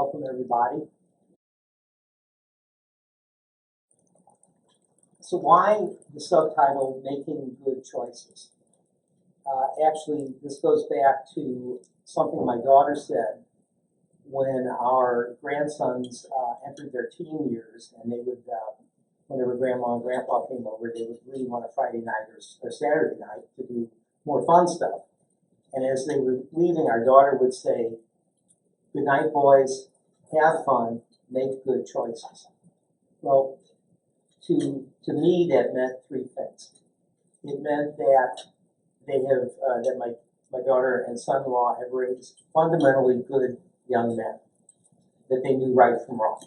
Welcome, everybody. So why the subtitle, Making Good Choices? Actually, this goes back to something my daughter said when our grandsons entered their teen years, and they would, whenever Grandma and Grandpa came over, they would leave on a Friday night or Saturday night to do more fun stuff. And as they were leaving, our daughter would say, "Good night, boys. Have fun. Make good choices." Well, to me, that meant three things. It meant that they have that my daughter and son-in-law have raised fundamentally good young men, that they knew right from wrong.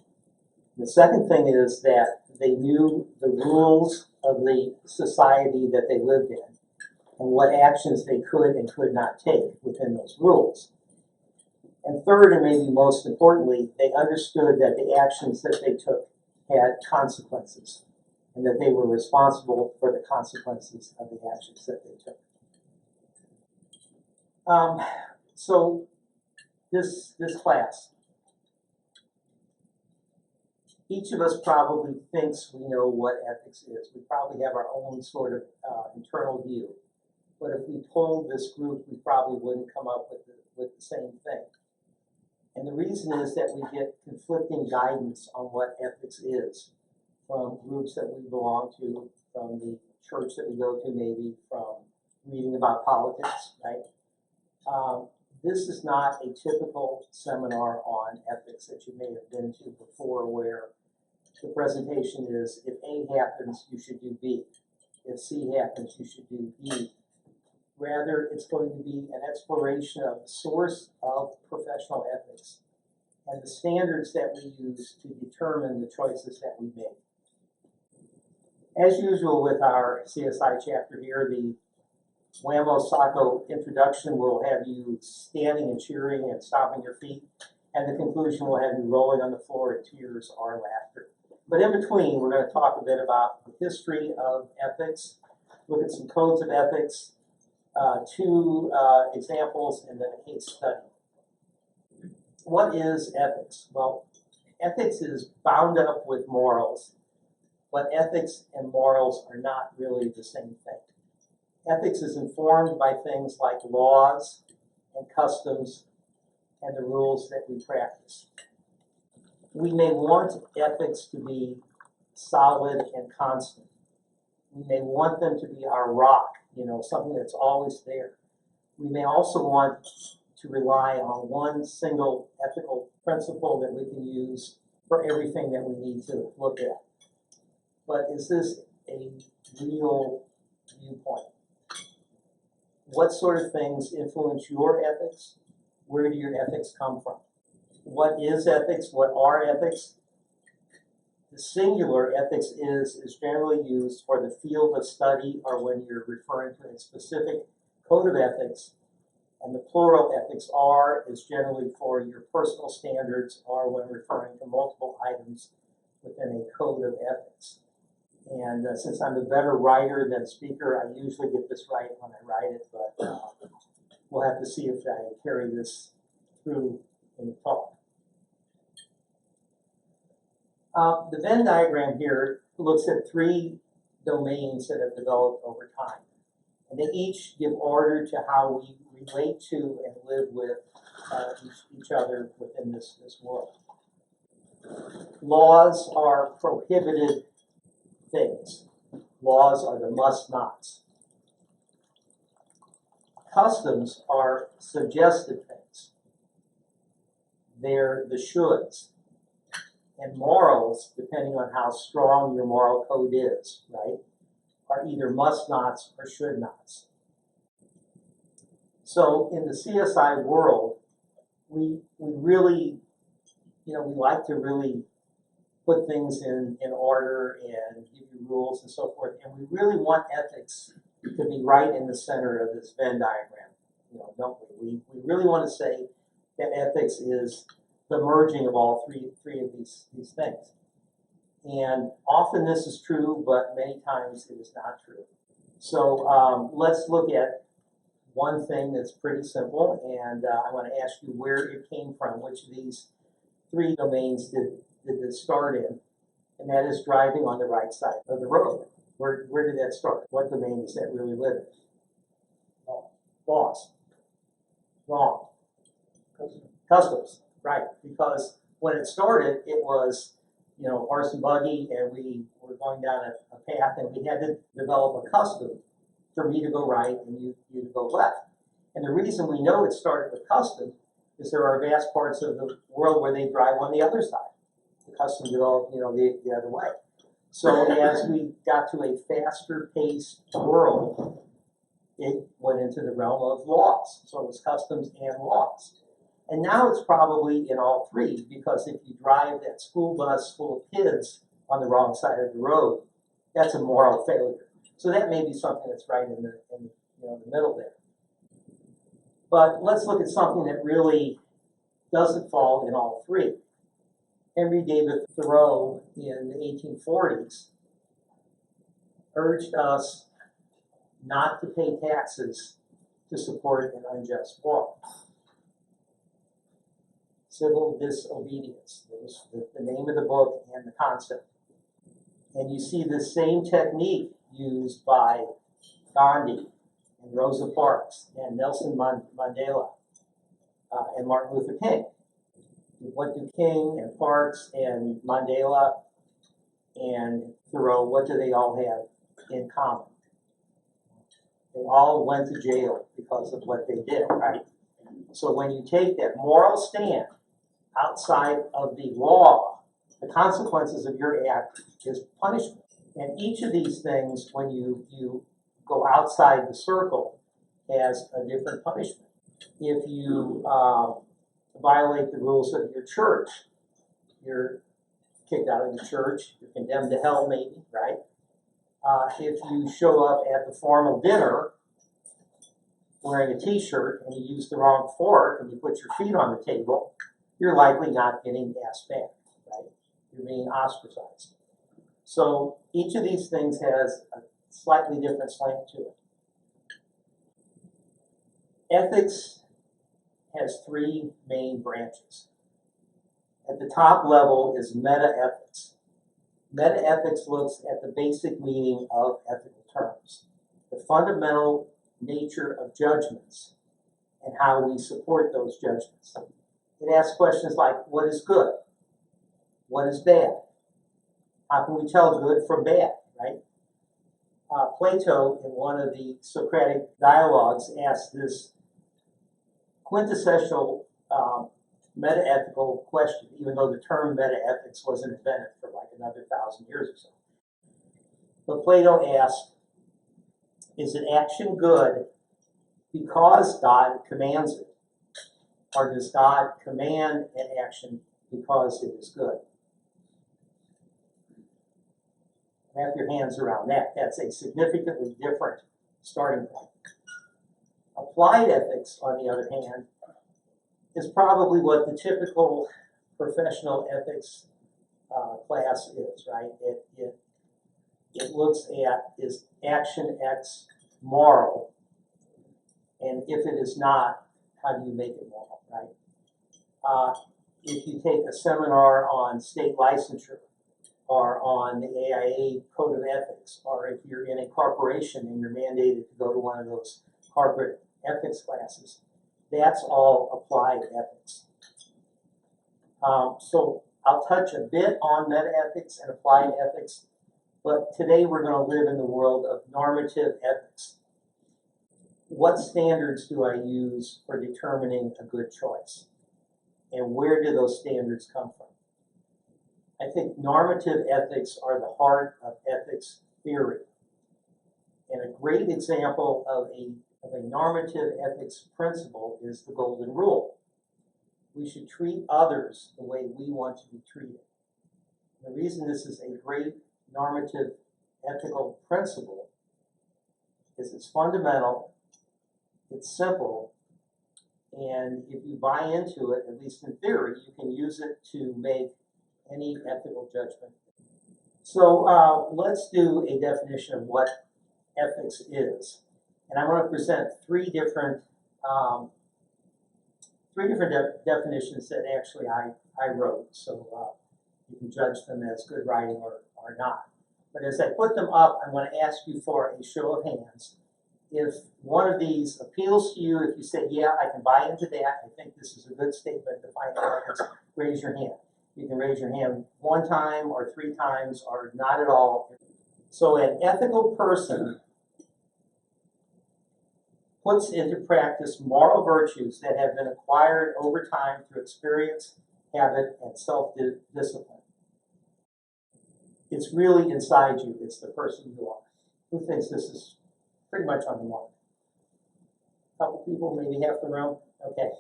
The second thing is that they knew the rules of the society that they lived in and what actions they could and could not take within those rules. And third, and maybe most importantly, they understood that the actions that they took had consequences and that they were responsible for the consequences of the actions that they took. So this class, each of us probably thinks we know what ethics is. We probably have our own sort of internal view. But if we polled this group, we probably wouldn't come up with the same thing. And the reason is that we get conflicting guidance on what ethics is from groups that we belong to, from the church that we go to, maybe from reading about politics, right? This is not a typical seminar on ethics that you may have been to before, where the presentation is, if A happens, you should do B. If C happens, you should do E. Rather, it's going to be an exploration of the source of professional ethics and the standards that we use to determine the choices that we make. As usual with our CSI chapter here, the Whammo Sacco introduction will have you standing and cheering and stomping your feet, and the conclusion will have you rolling on the floor in tears or laughter. But in between, we're going to talk a bit about the history of ethics, look at some codes of ethics, two examples, and then a case study. What is ethics? Well, ethics is bound up with morals, but ethics and morals are not really the same thing. Ethics is informed by things like laws and customs and the rules that we practice. We may want ethics to be solid and constant. We may want them to be our rock, something that's always there. We may also want to rely on one single ethical principle that we can use for everything that we need to look at. But is this a real viewpoint? What sort of things influence your ethics? Where do your ethics come from? What is ethics? What are ethics? The singular ethics is generally used for the field of study or when you're referring to a specific code of ethics. And the plural ethics is generally for your personal standards or when referring to multiple items within a code of ethics. And since I'm a better writer than speaker, I usually get this right when I write it, but we'll have to see if I carry this through in the talk. The Venn diagram here looks at three domains that have developed over time. And they each give order to how we relate to and live with each other within this world. Laws are prohibited things. Laws are the must-nots. Customs are suggested things. They're the shoulds. And morals, depending on how strong your moral code is, right, are either must-nots or should-nots. So in the CSI world, we really, we like to really put things in order and give you rules and so forth. And we really want ethics to be right in the center of this Venn diagram, don't we? We really want to say that ethics is the merging of all three of these things. And often this is true, but many times it is not true. So let's look at one thing that's pretty simple, and I want to ask you where it came from, which of these three domains did this start in, and that is driving on the right side of the road. Where did that start? What domain does that really live in? Laws. Wrong. Customs, right? Because when it started, it was, horse and buggy, and we were going down a path, and we had to develop a custom for me to go right and you to go left. And the reason we know it started with custom is there are vast parts of the world where they drive on the other side. The custom developed, the other way. So as we got to a faster paced world, it went into the realm of laws. So it was customs and laws. And now it's probably in all three, because if you drive that school bus full of kids on the wrong side of the road, that's a moral failure. So that may be something that's right in the middle there. But let's look at something that really doesn't fall in all three. Henry David Thoreau in the 1840s urged us not to pay taxes to support an unjust war. Civil disobedience. That was the name of the book and the concept. And you see the same technique used by Gandhi and Rosa Parks and Nelson Mandela and Martin Luther King. What do King and Parks and Mandela and Thoreau, what do they all have in common? They all went to jail because of what they did, right? So when you take that moral stand outside of the law, the consequences of your act is punishment. And each of these things, when you go outside the circle, has a different punishment. If you violate the rules of your church, you're kicked out of the church, you're condemned to hell maybe, right? If you show up at the formal dinner wearing a t-shirt and you use the wrong fork and you put your feet on the table, you're likely not getting asked back, right? You're being ostracized. So each of these things has a slightly different slant to it. Ethics has three main branches. At the top level is meta-ethics. Meta-ethics looks at the basic meaning of ethical terms, the fundamental nature of judgments, and how we support those judgments. It asks questions like, what is good? What is bad? How can we tell good from bad, right? Plato, in one of the Socratic dialogues, asked this quintessential meta-ethical question, even though the term meta-ethics wasn't invented for like another 1,000 years or so. But Plato asked, is an action good because God commands it? Or does God command an action because it is good? Wrap your hands around that. That's a significantly different starting point. Applied ethics, on the other hand, is probably what the typical professional ethics class is, right? It looks at, is action X moral? And if it is not, how do you make it moral, right? If you take a seminar on state licensure, or on the AIA Code of Ethics, or if you're in a corporation and you're mandated to go to one of those corporate ethics classes, that's all applied ethics. So I'll touch a bit on meta-ethics and applied ethics, but today we're going to live in the world of normative ethics. What standards do I use for determining a good choice? And where do those standards come from? I think normative ethics are the heart of ethics theory. And a great example of a normative ethics principle is the golden rule. We should treat others the way we want to be treated. The reason this is a great normative ethical principle is it's fundamental, it's simple, and if you buy into it, at least in theory, you can use it to make any ethical judgment. So let's do a definition of what ethics is. And I want to present three different definitions that actually I I wrote, so you can judge them as good writing or not. But as I put them up, I'm going to ask you for a show of hands. If one of these appeals to you, if you say, yeah, I can buy into that, I think this is a good statement to find evidence, raise your hand. You can raise your hand 1 time or 3 times or not at all. So an ethical person puts into practice moral virtues that have been acquired over time through experience, habit, and self-discipline. It's really inside you. It's the person you are. Who thinks this is pretty much on the mark? A couple people, maybe half the room? Okay.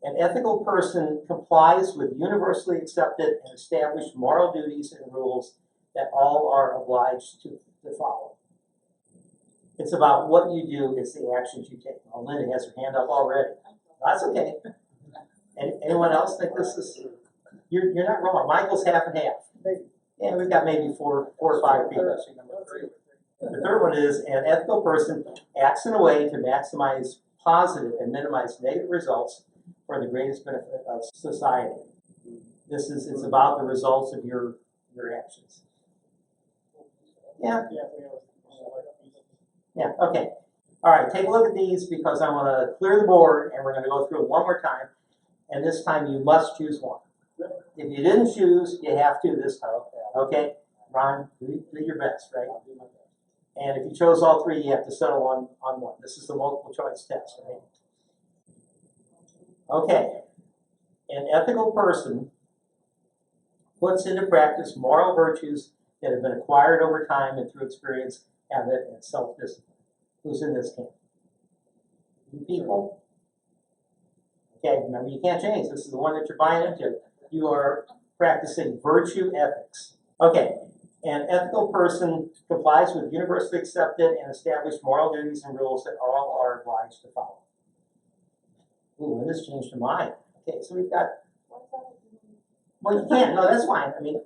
An ethical person complies with universally accepted and established moral duties and rules that all are obliged to follow. It's about what you do, it's the actions you take. Oh, Linda has her hand up already. That's okay. Anyone else think this is... You're not wrong. Michael's half and half. Yeah, we've got maybe four or five people. The third one is an ethical person acts in a way to maximize positive and minimize negative results for the greatest benefit of society. It's about the results of your actions. Yeah. Yeah. Okay. All right. Take a look at these because I want to clear the board and we're going to go through it one more time. And this time you must choose one. If you didn't choose, you have to this time. Okay? Ron, do your best, right? And if you chose all 3, you have to settle on one. This is the multiple choice test, right? Okay. An ethical person puts into practice moral virtues that have been acquired over time and through experience, habit, and self-discipline. Who's in this camp? You people? Okay, remember you can't change. This is the one that you're buying into. You are practicing virtue ethics. Okay, an ethical person complies with universally accepted and established moral duties and rules that all are obliged to follow. Ooh, and this changed her mind. Okay, so we've got... Well, you can't. No, that's fine. I mean,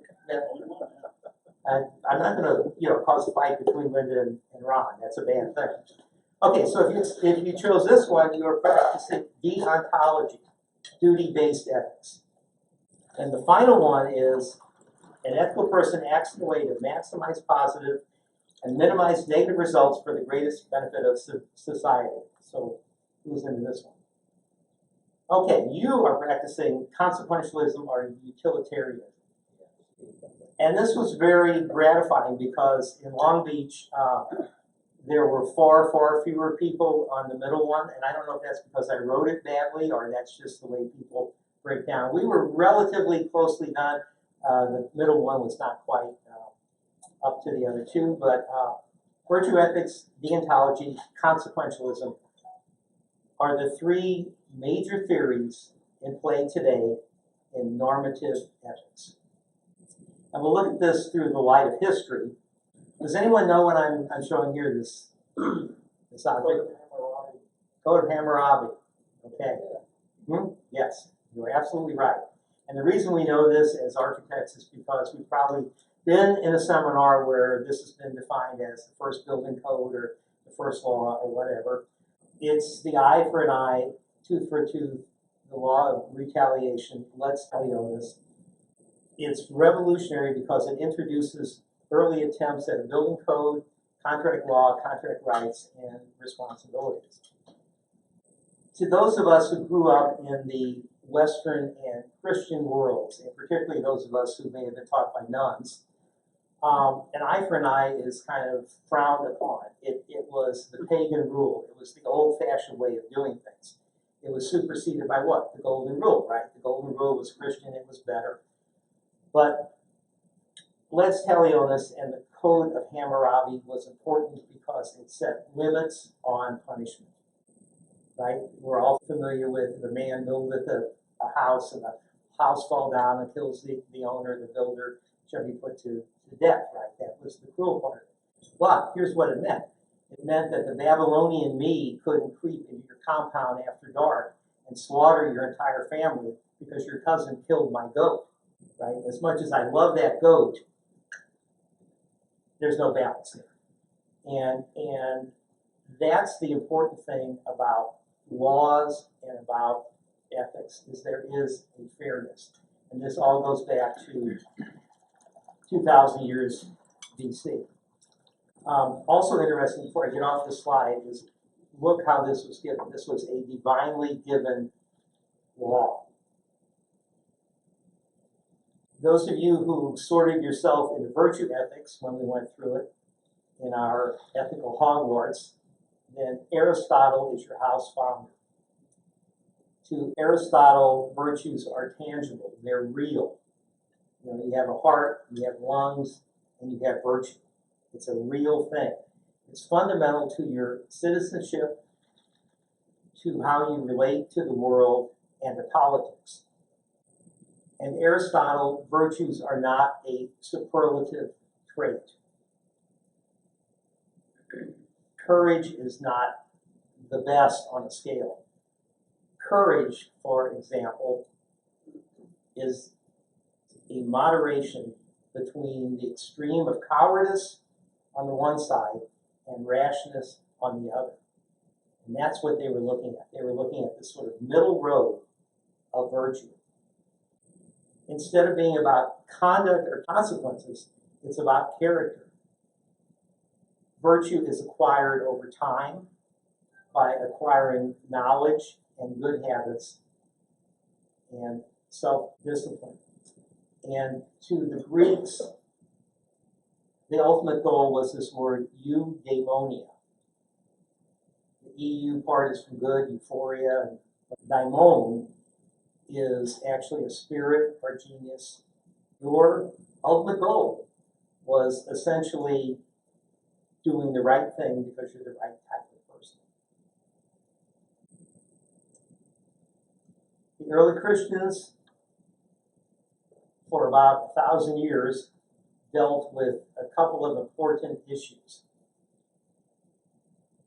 I'm not going to, cause a fight between Linda and Ron. That's a bad thing. Okay, so if you chose this one, you are practicing deontology, duty-based ethics. And the final one is an ethical person acts in a way to maximize positive and minimize negative results for the greatest benefit of society. So who's into this one? Okay, you are practicing consequentialism or utilitarianism. And this was very gratifying because in Long Beach, there were far, far fewer people on the middle one. And I don't know if that's because I wrote it badly or that's just the way people break down. We were relatively closely done. The middle one was not quite up to the other 2, but virtue ethics, deontology, consequentialism are the 3 major theories in play today in normative ethics. And we'll look at this through the light of history. Does anyone know what I'm showing here, this object? Code of Hammurabi. Okay. Yes, you're absolutely right. And the reason we know this as architects is because we've probably been in a seminar where this has been defined as the first building code or the first law or whatever. It's the eye for an eye, tooth for a tooth, the law of retaliation, lex talionis. It's revolutionary because it introduces early attempts at a building code, contract law, contract rights, and responsibilities. To those of us who grew up in the Western and Christian worlds, and particularly those of us who may have been taught by nuns, an eye for an eye is kind of frowned upon. It was the pagan rule. It was the old-fashioned way of doing things. It was superseded by what? The Golden Rule, right? The Golden Rule was Christian. It was better. But lex talionis and the Code of Hammurabi was important because it set limits on punishment, right? We're all familiar with the man buildeth a house and the house fall down and kills the owner, the builder, shall be put to death, right? That was the cruel part. But here's what it meant. It meant that the Babylonian me couldn't creep into your compound after dark and slaughter your entire family because your cousin killed my goat, right? As much as I love that goat, there's no balance there. And that's the important thing about laws and about ethics is there is a fairness. And this all goes back to 2,000 years BC. Also interesting, before I get off the slide, is look how this was given. This was a divinely given law. Those of you who sorted yourself into virtue ethics when we went through it in our ethical Hogwarts, then Aristotle is your house founder. To Aristotle, virtues are tangible, they're real. You know, you have a heart, you have lungs, and you have virtue. It's a real thing. It's fundamental to your citizenship, to how you relate to the world, and to politics. And Aristotle, virtues are not a superlative trait. Courage is not the best on a scale. Courage, for example, is a moderation between the extreme of cowardice on the one side and rashness on the other. And that's what they were looking at. They were looking at this sort of middle road of virtue. Instead of being about conduct or consequences, it's about character. Virtue is acquired over time by acquiring knowledge and good habits and self-discipline. And to the Greeks, the ultimate goal was this word eudaimonia. The EU part is from good, euphoria, and daimon is actually a spirit or genius. Your ultimate goal was essentially doing the right thing because you're the right type of person. The early Christians, for about 1,000 years, dealt with a couple of important issues.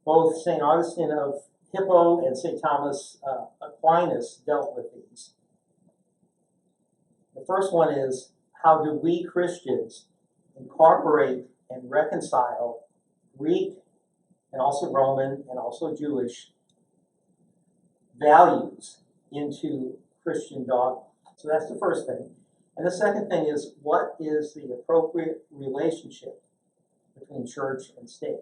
Both St. Augustine of Hippo and St. Thomas Aquinas dealt with these. The first one is, how do we Christians incorporate and reconcile Greek and also Roman and also Jewish values into Christian dogma? So that's the first thing. And the second thing is, what is the appropriate relationship between church and state?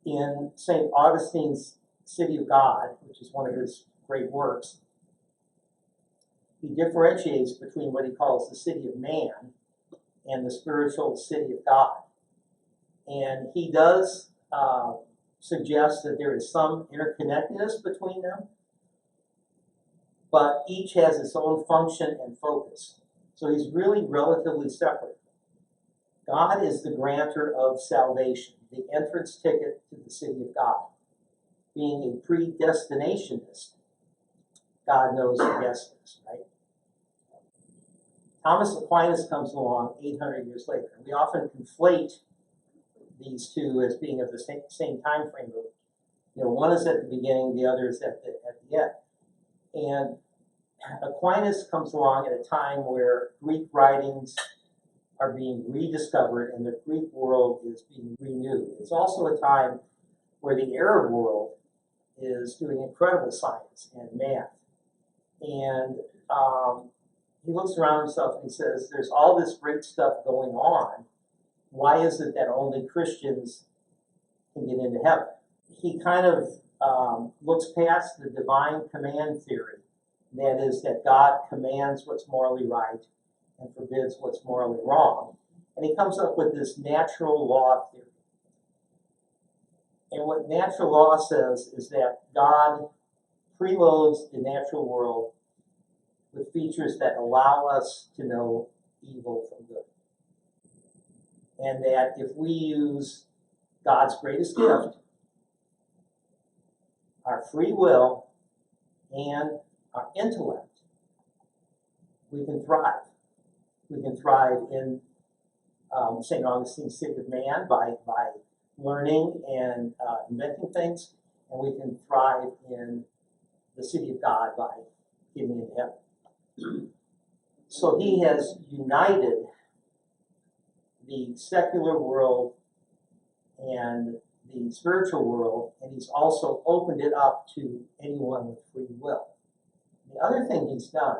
In St. Augustine's City of God, which is one of his great works, he differentiates between what he calls the city of man and the spiritual city of God. And he does suggest that there is some interconnectedness between them, but each has its own function and focus. So he's really relatively separate. God is the grantor of salvation, the entrance ticket to the city of God. Being a predestinationist, God knows the guest list, right? Thomas Aquinas comes along 800 years later. We often conflate these two as being of the same time frame. You know, one is at the beginning, the other is at the end. And Aquinas comes along at a time where Greek writings are being rediscovered and the Greek world is being renewed. It's also a time where the Arab world is doing incredible science and math. And he looks around himself and he says, there's all this great stuff going on. Why is it that only Christians can get into heaven? He kind of looks past the divine command theory. That is, that God commands what's morally right and forbids what's morally wrong. And he comes up with this natural law theory. And what natural law says is that God preloads the natural world with features that allow us to know evil from good. And that if we use God's greatest gift, our free will and our intellect, we can thrive. We can thrive in St. Augustine's City of Man by learning and inventing things, and we can thrive in the City of God by getting into heaven. So he has united the secular world and the spiritual world, and he's also opened it up to anyone with free will. other thing he's done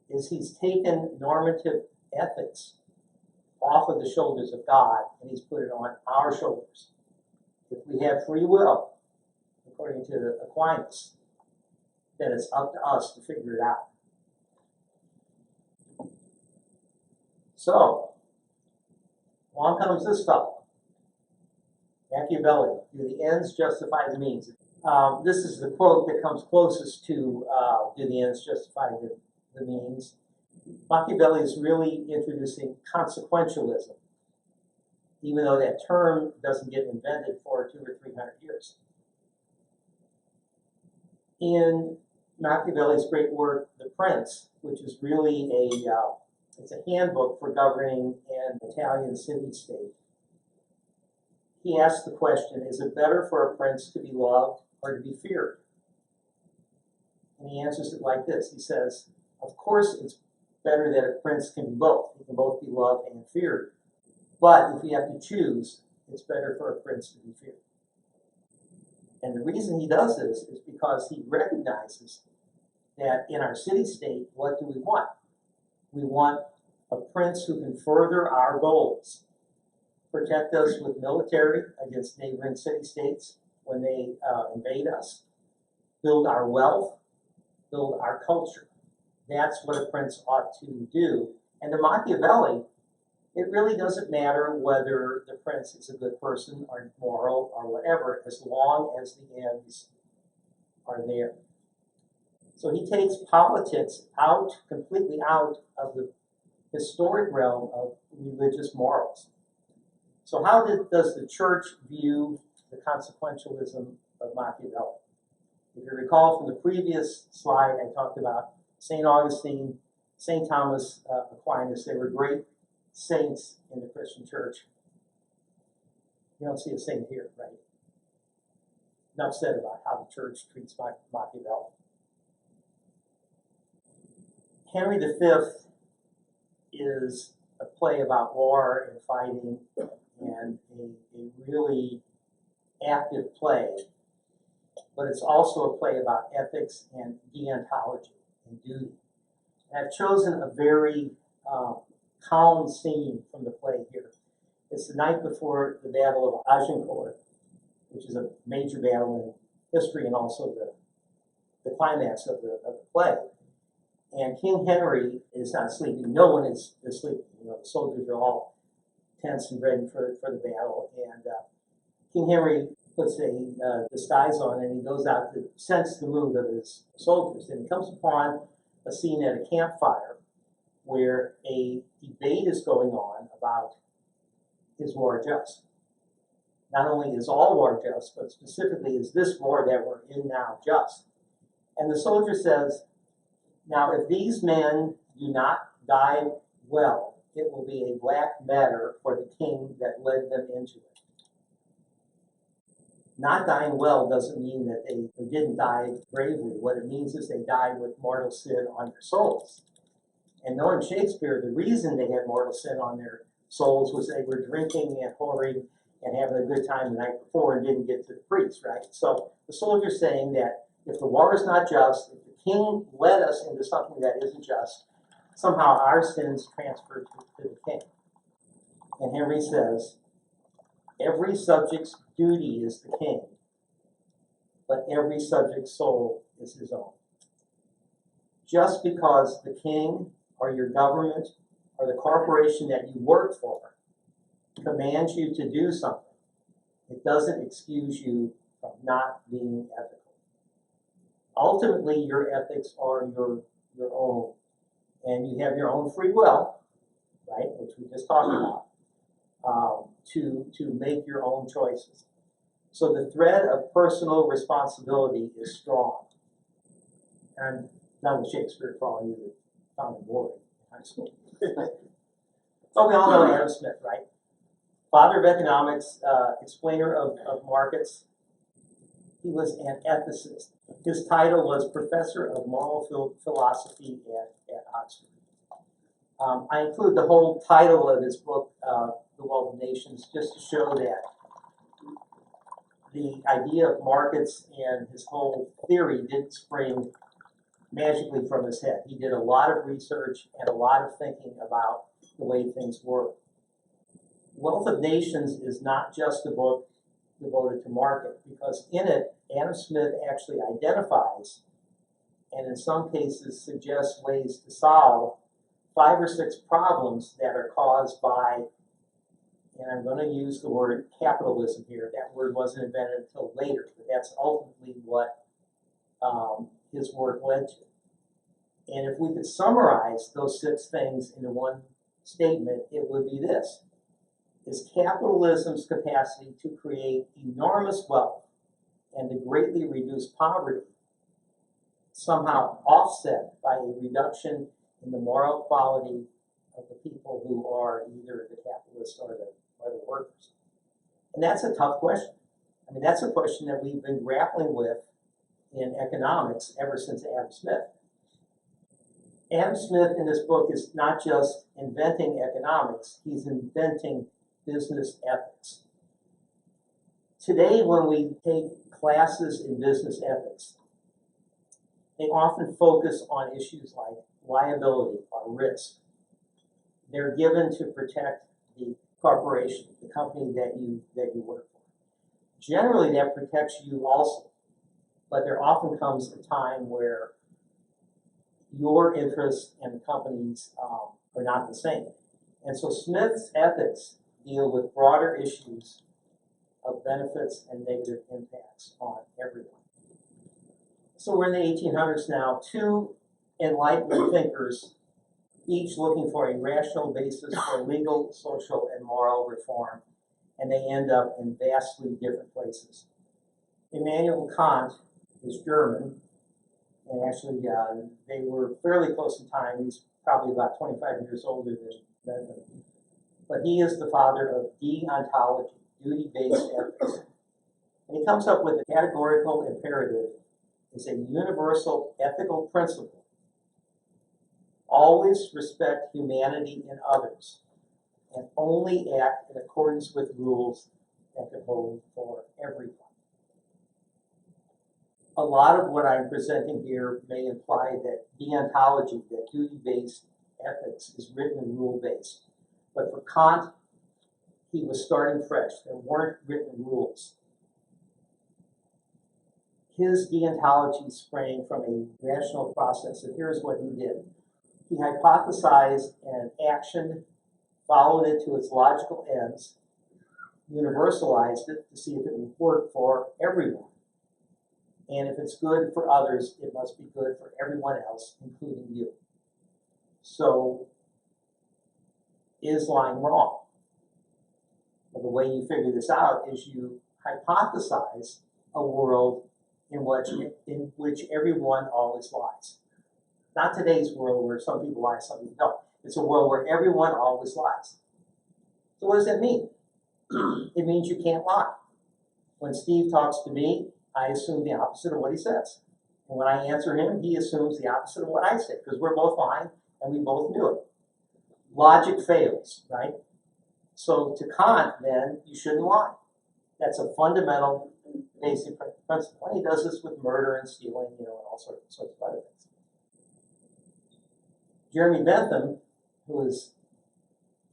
is he's taken normative ethics off of the shoulders of God and he's put it on our shoulders. If we have free will, according to Aquinas, then it's up to us to figure it out. So, along comes this fellow, Machiavelli. Do the ends justify the means? This is the quote that comes closest to do the ends justify the means. Machiavelli is really introducing consequentialism, even though that term doesn't get invented for 200 or 300 years. In Machiavelli's great work, The Prince, which is really it's a handbook for governing an Italian city-state, he asks the question, is it better for a prince to be loved or to be feared? And he answers it like this. He says, of course it's better that a prince can be both. He can both be loved and feared. But if you have to choose, it's better for a prince to be feared. And the reason he does this is because he recognizes that in our city-state, what do we want? We want a prince who can further our goals, protect us with military against neighboring city-states when they invade us, build our wealth, build our culture. That's what a prince ought to do. And to Machiavelli, it really doesn't matter whether the prince is a good person or moral or whatever, as long as the ends are there. So he takes politics completely out of the historic realm of religious morals. So how does the church view the consequentialism of Machiavelli? If you recall from the previous slide, I talked about St. Augustine, St. Thomas Aquinas. They were great saints in the Christian church. You don't see a saint here, right? Enough said about how the church treats Machiavelli. Henry V is a play about war and fighting and a really active play, but it's also a play about ethics and deontology and duty. And I've chosen a very calm scene from the play here. It's the night before the Battle of Agincourt, which is a major battle in history and also the climax of the play. And King Henry is not sleeping. No one is sleeping. You know, the soldiers are all tense and ready for the battle. And King Henry puts a disguise on and he goes out to sense the mood of his soldiers. And he comes upon a scene at a campfire where a debate is going on about, is war just? Not only is all war just, but specifically is this war that we're in now just? And the soldier says, now if these men do not die well, it will be a black matter for the king that led them into it. Not dying well doesn't mean that they didn't die bravely. What it means is they died with mortal sin on their souls. And knowing Shakespeare, the reason they had mortal sin on their souls was they were drinking and whoring and having a good time the night before and didn't get to the priest, right? So the soldier's saying that if the war is not just, if the king led us into something that isn't just, somehow our sins transfer to the king. And Henry says, every subject's duty is the king, but every subject's soul is his own. Just because the king or your government or the corporation that you work for commands you to do something, it doesn't excuse you from not being ethical. Ultimately, your ethics are your own, and you have your own free will, right, which we just talked about, to make your own choices. So the thread of personal responsibility is strong. And done with Shakespeare for all you that found it boring in high school. So we all know Adam Smith, right? Father of economics, explainer of markets. He was an ethicist. His title was Professor of Moral Philosophy at Oxford. I include the whole title of his book, The Wealth of Nations, just to show that the idea of markets and his whole theory didn't spring magically from his head. He did a lot of research and a lot of thinking about the way things work. Wealth of Nations is not just a book devoted to market, because in it, Adam Smith actually identifies and in some cases suggests ways to solve 5 or 6 problems that are caused by, and I'm going to use the word capitalism here. That word wasn't invented until later, but that's ultimately what his work led to. And if we could summarize those 6 things into one statement, it would be this: is capitalism's capacity to create enormous wealth and to greatly reduce poverty somehow offset by a reduction in the moral quality of the people who are either the capitalists or the workers? And that's a tough question. I mean, that's a question that we've been grappling with in economics ever since Adam Smith. Adam Smith in this book is not just inventing economics, he's inventing business ethics. Today, when we take classes in business ethics, they often focus on issues like liability or risk. They're given to protect the corporation, the company that you work for. Generally, that protects you also, but there often comes a time where your interests and the company's are not the same. And so Smith's ethics deal with broader issues of benefits and negative impacts on everyone. So we're in the 1800s now. 2 enlightenment thinkers, each looking for a rational basis for legal, social, and moral reform, and they end up in vastly different places. Immanuel Kant is German, and actually they were fairly close in time. He's probably about 25 years older than Bentham. But he is the father of deontology, duty-based ethics. And he comes up with a categorical imperative is a universal ethical principle. Always respect humanity in others, and only act in accordance with rules that can hold for everyone. A lot of what I'm presenting here may imply that deontology, that duty-based ethics, is written rule-based. But for Kant, he was starting fresh. There weren't written rules. His deontology sprang from a rational process, and here's what he did. He hypothesized an action, followed it to its logical ends, universalized it to see if it would work for everyone. And if it's good for others, it must be good for everyone else, including you. So, is lying wrong? Well, the way you figure this out is you hypothesize a world in which everyone always lies. Not today's world where some people lie, some people don't. It's a world where everyone always lies. So what does that mean? It means you can't lie. When Steve talks to me, I assume the opposite of what he says. And when I answer him, he assumes the opposite of what I say, because we're both lying and we both knew it. Logic fails, right? So to Kant, then, you shouldn't lie. That's a fundamental, basic principle. And he does this with murder and stealing, and all sorts of other things. Jeremy Bentham, who is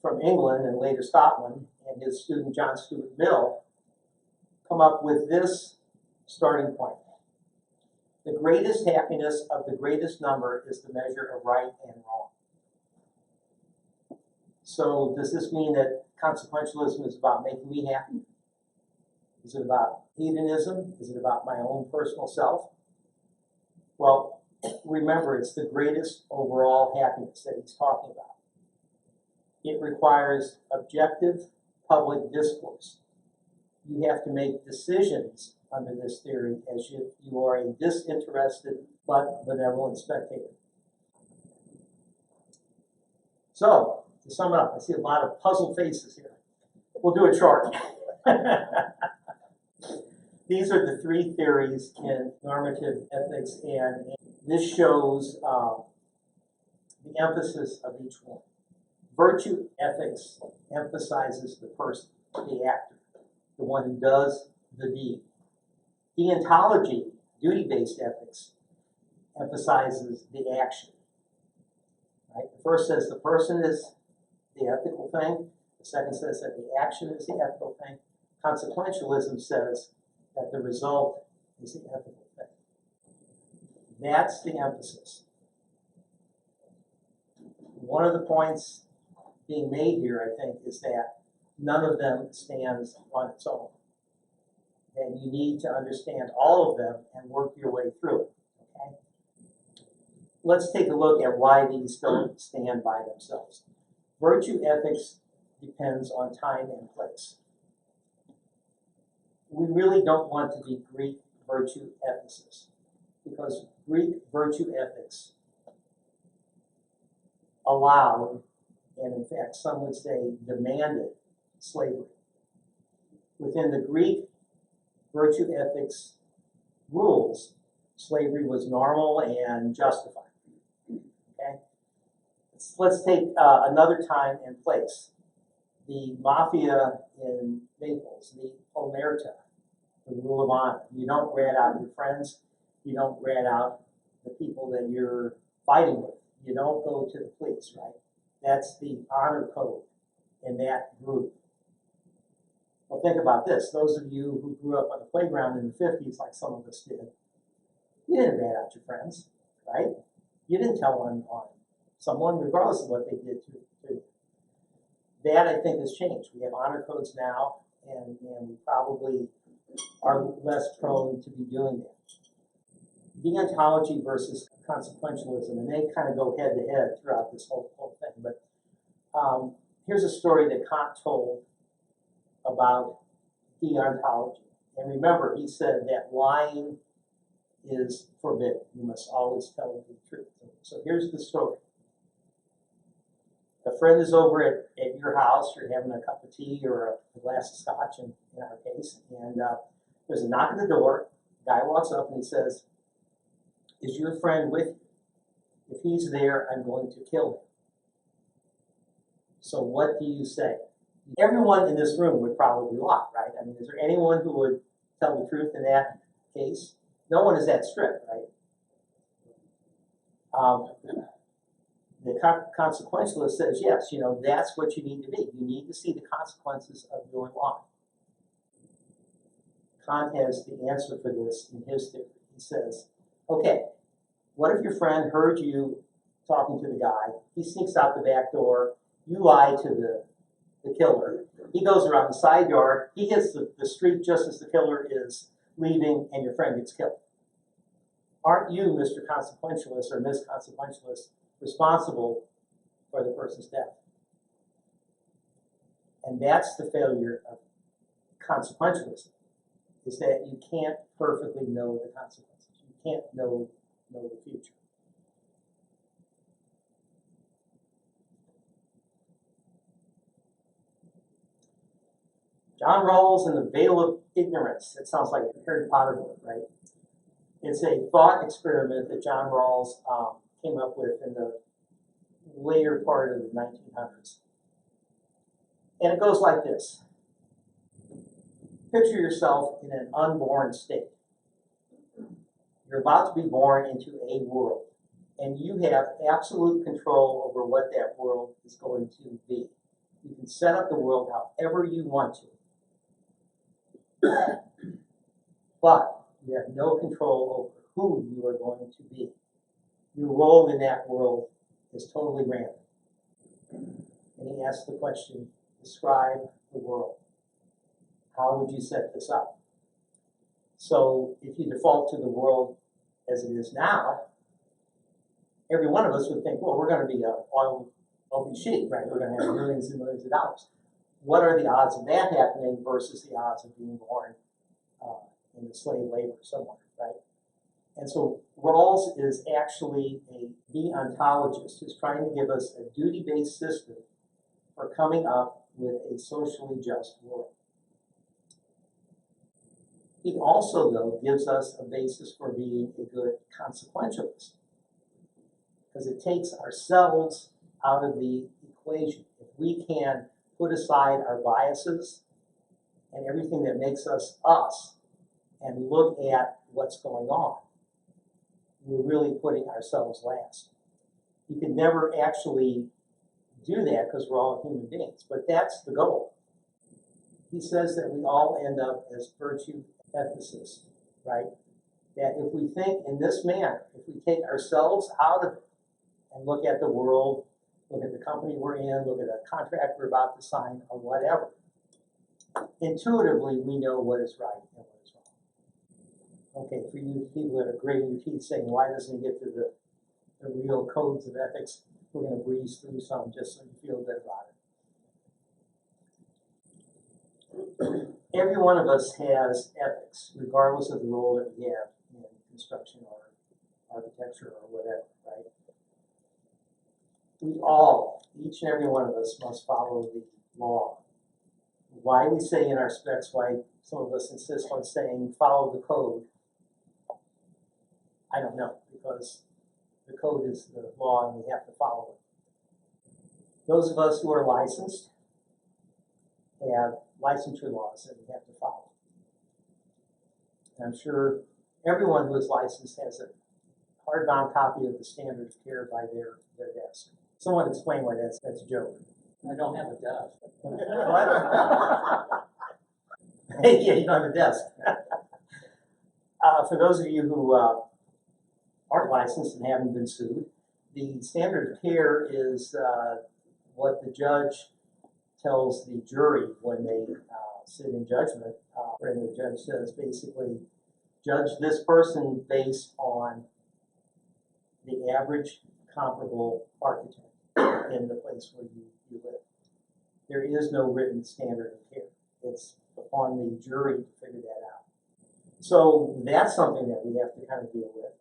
from England and later Scotland, and his student John Stuart Mill, come up with this starting point. The greatest happiness of the greatest number is the measure of right and wrong. So does this mean that consequentialism is about making me happy? Is it about hedonism? Is it about my own personal self? Well, remember, it's the greatest overall happiness that he's talking about. It requires objective public discourse. You have to make decisions under this theory as if you are a disinterested but benevolent spectator. So, to sum it up, I see a lot of puzzled faces here. We'll do a chart. These are the 3 theories in normative ethics, and this shows the emphasis of each one. Virtue ethics emphasizes the person, the actor, the one who does the deed. Deontology, duty-based ethics, emphasizes the action. Right? The first says the person is the ethical thing. The second says that the action is the ethical thing. Consequentialism says that the result is the ethical thing. That's the emphasis. One of the points being made here, I think, is that none of them stands on its own. And you need to understand all of them and work your way through it. Okay? Let's take a look at why these don't stand by themselves. Virtue ethics depends on time and place. We really don't want to be Greek virtue ethicists, because Greek virtue ethics allowed, and in fact some would say demanded, slavery. Within the Greek virtue ethics rules, slavery was normal and justified. Okay? Let's take another time and place. The mafia in Naples, the omerta, the rule of honor. You don't rat out your friends. You don't rat out the people that you're fighting with. You don't go to the police, right? That's the honor code in that group. Well, think about this. Those of you who grew up on the playground in the 50s, like some of us did, you didn't rat out your friends, right? You didn't tell on someone, regardless of what they did to you. That, I think, has changed. We have honor codes now, and we probably are less prone to be doing that. Deontology versus consequentialism, and they kind of go head to head throughout this whole thing. But here's a story that Kant told about deontology. And remember, he said that lying is forbidden. You must always tell the truth. So here's the story. A friend is over at your house. You're having a cup of tea or a glass of scotch, in our case, and there's a knock at the door. The guy walks up and he says, "Is your friend with you? If he's there, I'm going to kill him." So what do you say? Everyone in this room would probably lie, right? I mean, is there anyone who would tell the truth in that case? No one is that strict, right? The consequentialist says, yes, that's what you need to be. You need to see the consequences of your lie. Kant has the answer for this in his theory. He says, okay, what if your friend heard you talking to the guy? He sneaks out the back door. You lie to the killer. He goes around the side yard. He hits the street just as the killer is leaving, and your friend gets killed. Aren't you, Mr. Consequentialist or Ms. Consequentialist, responsible for the person's death? And that's the failure of consequentialism, is that you can't perfectly know the consequences. You can't know the future. John Rawls and the Veil of Ignorance. It sounds like a Harry Potter book, right? It's a thought experiment that John Rawls came up with in the later part of the 1900s. And it goes like this. Picture yourself in an unborn state. You're about to be born into a world, and you have absolute control over what that world is going to be. You can set up the world however you want to. But you have no control over who you are going to be. Your role in that world is totally random. And he asked the question, describe the world. How would you set this up? So if you default to the world as it is now, every one of us would think, well, we're going to be an oil sheik, right? We're going to have millions and millions of dollars. What are the odds of that happening versus the odds of being born into slave labor somewhere, right? And so Rawls is actually a deontologist who's trying to give us a duty-based system for coming up with a socially just world. He also, though, gives us a basis for being a good consequentialist, because it takes ourselves out of the equation. If we can put aside our biases and everything that makes us us and look at what's going on, we're really putting ourselves last. You can never actually do that because we're all human beings, but that's the goal. He says that we all end up as virtue ethicists, right? That if we think in this manner, if we take ourselves out of it and look at the world, look at the company we're in, look at a contract we're about to sign, or whatever, intuitively we know what is right and what is wrong. Okay, for you people that are gritting your teeth saying, why doesn't he get to the real codes of ethics, we're going to breeze through some just so you feel good about it. Every one of us has ethics, regardless of the role that we have in construction or architecture or whatever, right? We all, each and every one of us, must follow the law. Why we say in our specs, why some of us insist on saying follow the code, I don't know, because the code is the law and we have to follow it. Those of us who are licensed have licensure laws that we have to follow. And I'm sure everyone who is licensed has a hardbound copy of the standard of care by their desk. Someone explain why that's a joke. I don't have a desk. What? Yeah, you don't have a desk. For those of you who aren't licensed and haven't been sued, the standard of care is what the judge tells the jury when they sit in judgment. Where the judge says basically, judge this person based on the average comparable architect in the place where you live. There is no written standard of care. It's upon the jury to figure that out. So that's something that we have to kind of deal with.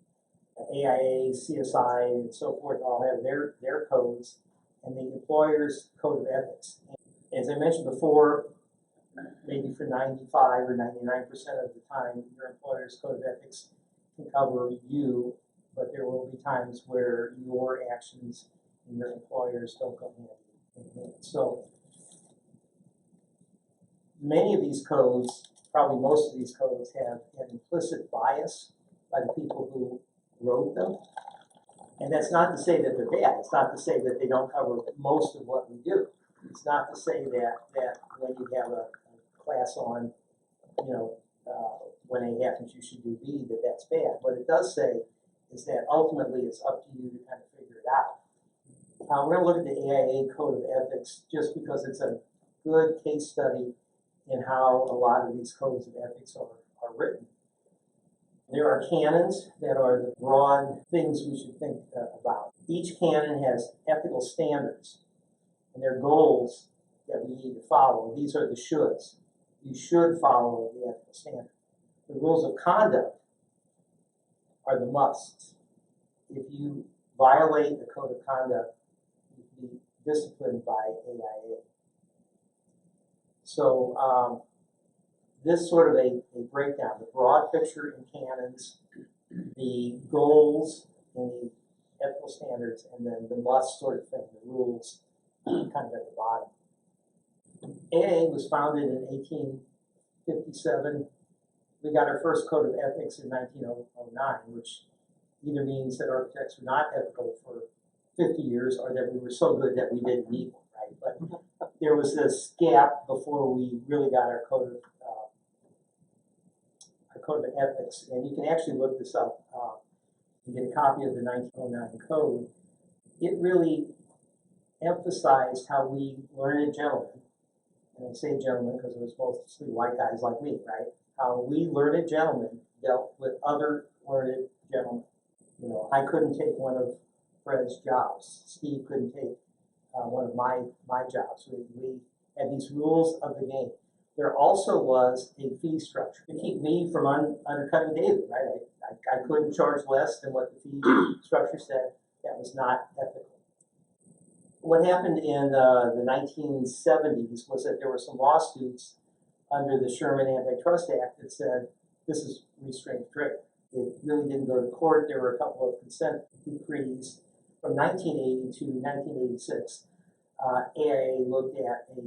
AIA, CSI, and so forth all have their codes, and the employer's code of ethics. As I mentioned before, maybe for 95 or 99% of the time, your employer's code of ethics can cover you, but there will be times where your actions and your employers don't go hand in hand. So many of these codes, probably most of these codes, have an implicit bias by the people who wrote them. And that's not to say that they're bad. It's not to say that they don't cover most of what we do. It's not to say that when you have a class on, when A happens, you should do B, that's bad. What it does say is that ultimately it's up to you to kind of figure it out. We're going to look at the AIA Code of Ethics just because it's a good case study in how a lot of these codes of ethics are written. There are canons that are the broad things we should think about. Each canon has ethical standards, and they're goals that we need to follow. These are the shoulds. You should follow the ethical standard. The rules of conduct are the musts. If you violate the code of conduct, you can be disciplined by AIA. So this sort of a breakdown, the broad picture in canons, the goals in the ethical standards, and then the must sort of thing, the rules kind of at the bottom. AA was founded in 1857. We got our first code of ethics in 1909, which either means that architects were not ethical for 50 years or that we were so good that we didn't need them, right? But there was this gap before we really got our code of ethics. And you can actually look this up and get a copy of the 1909 code. It really emphasized how we learned gentlemen, and I say gentlemen because it was mostly white guys like me, right? How we learned gentlemen dealt with other learned gentlemen. I couldn't take one of Fred's jobs. Steve couldn't take one of my jobs. We had these rules of the game. There also was a fee structure to keep me from undercutting David, right? I couldn't charge less than what the fee structure said. That was not ethical. What happened in the 1970s was that there were some lawsuits under the Sherman Antitrust Act that said this is restrained trade. It really didn't go to court. There were a couple of consent decrees from 1980 to 1986. AIA looked at a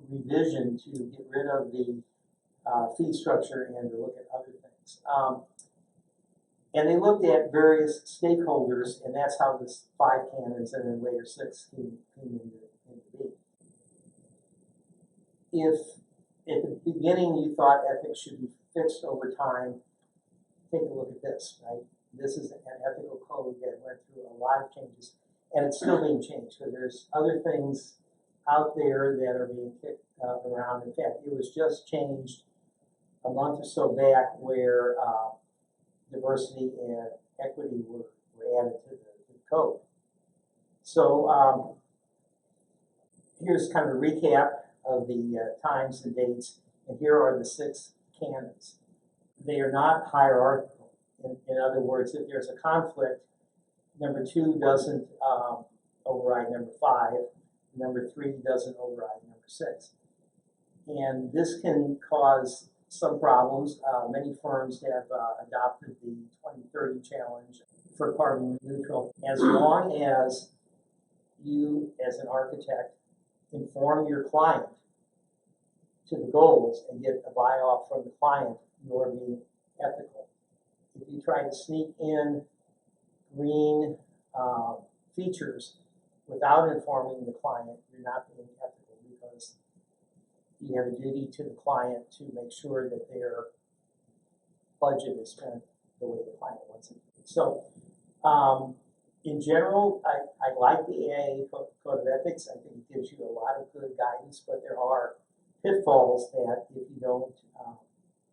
revision to get rid of the fee structure and to look at other things. And they looked at various stakeholders, and that's how this 5 canons and then later 6 came into being. If at the beginning you thought ethics should be fixed over time, take a look at this, right? This is an ethical code that went through a lot of changes, and it's still being changed. So there's other things out there that are being kicked around. In fact, it was just changed a month or so back where diversity and equity were added to the code. So here's kind of a recap of the times and dates, and here are the 6 canons. They are not hierarchical. In other words, if there's a conflict, number 2 doesn't override number 5, number 3 doesn't override number 6. And this can cause some problems. Many firms have adopted the 2030 challenge for carbon neutral. As long as you, as an architect, inform your client to the goals and get a buy-off from the client, you're being ethical. If you try to sneak in green features without informing the client, you're not being ethical, because you have a duty to the client to make sure that their budget is spent the way the client wants it. So in general, I like the AIA Code of Ethics. I think it gives you a lot of good guidance, but there are pitfalls that if you don't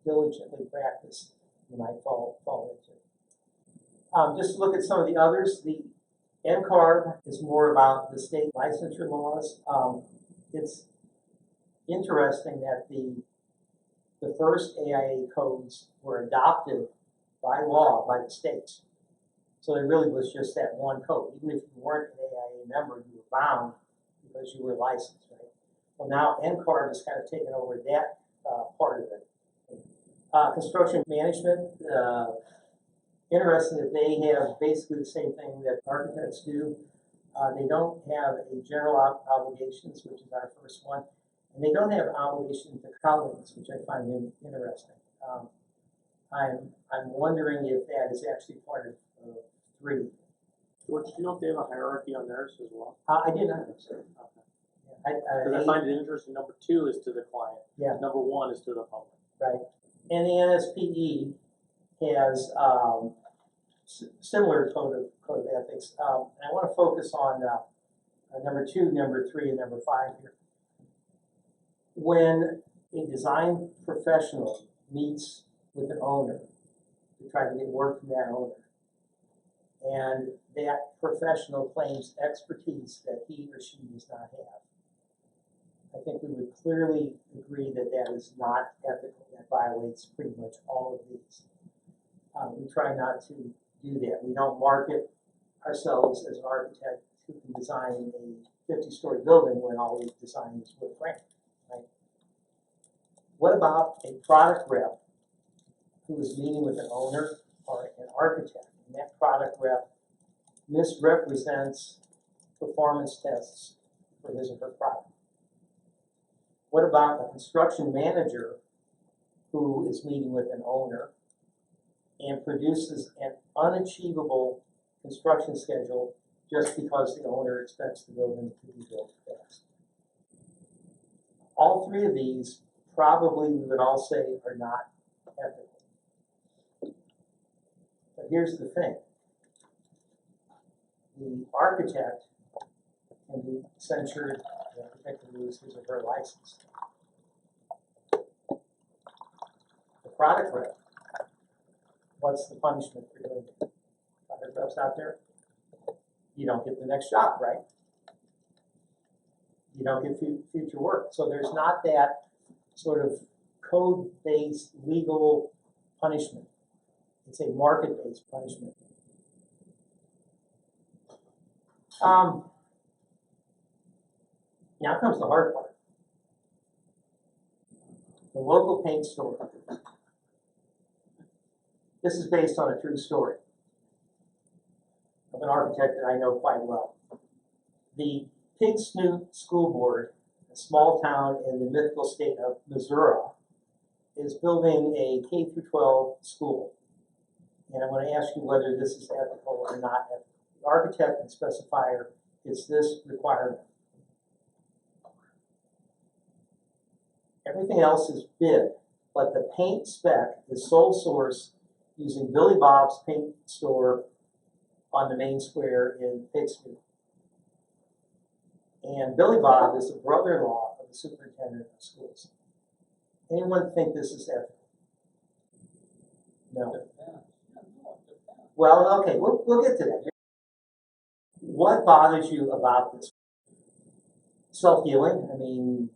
diligently practice, you might fall into. Just look at some of the others. The NCARB is more about the state licensure laws. It's interesting that the first AIA codes were adopted by law by the states. So there really was just that one code. Even if you weren't an AIA member, you were bound because you were licensed, right? Well, now NCARB has kind of taken over that part of it. Construction management, interesting that they have basically the same thing that architects do. They don't have a general obligations, which is our first one, and they don't have obligation to colleagues, which I find interesting. I'm wondering if that is actually part of 3. George, do you know if they have a hierarchy on theirs as well? I did not know, sir. Okay. Because I find it interesting. Number 2 is to the client. Yeah. Number 1 is to the public. Right. And the NSPE has similar code of ethics. And I want to focus on number 2, number 3, and number 5 here. When a design professional meets with an owner to try to get work from that owner, and that professional claims expertise that he or she does not have, I think we would clearly agree that that is not ethical. That violates pretty much all of these. We try not to do that. We don't market ourselves as an architect who can design a 50-story building when all we've designed is wood frame, right? What about a product rep who is meeting with an owner or an architect, and that product rep misrepresents performance tests for his or her product? What about a construction manager who is meeting with an owner and produces an unachievable construction schedule just because the owner expects the building to be built fast? All 3 of these probably we would all say are not ethical. But here's the thing. The architect can be censured, the architect can lose his or her license. The product rep, what's the punishment for doing it? Product reps out there, you don't get the next job, right? You don't get future work. So there's not that sort of code-based legal punishment. It's a market-based punishment. Now comes the hard part. The local paint store. This is based on a true story of an architect that I know quite well. The Pig Snoot School Board, a small town in the mythical state of Missouri, is building a K-12 school. And I want to ask you whether this is ethical or not ethical. The architect and specifier is this requirement. Everything else is bid, but the paint spec is sole source using Billy Bob's paint store on the main square in Pittsfield. And Billy Bob is the brother-in-law of the superintendent of schools. Anyone think this is ethical? No. Well, okay, we'll get to that. What bothers you about this? Self-dealing. I mean,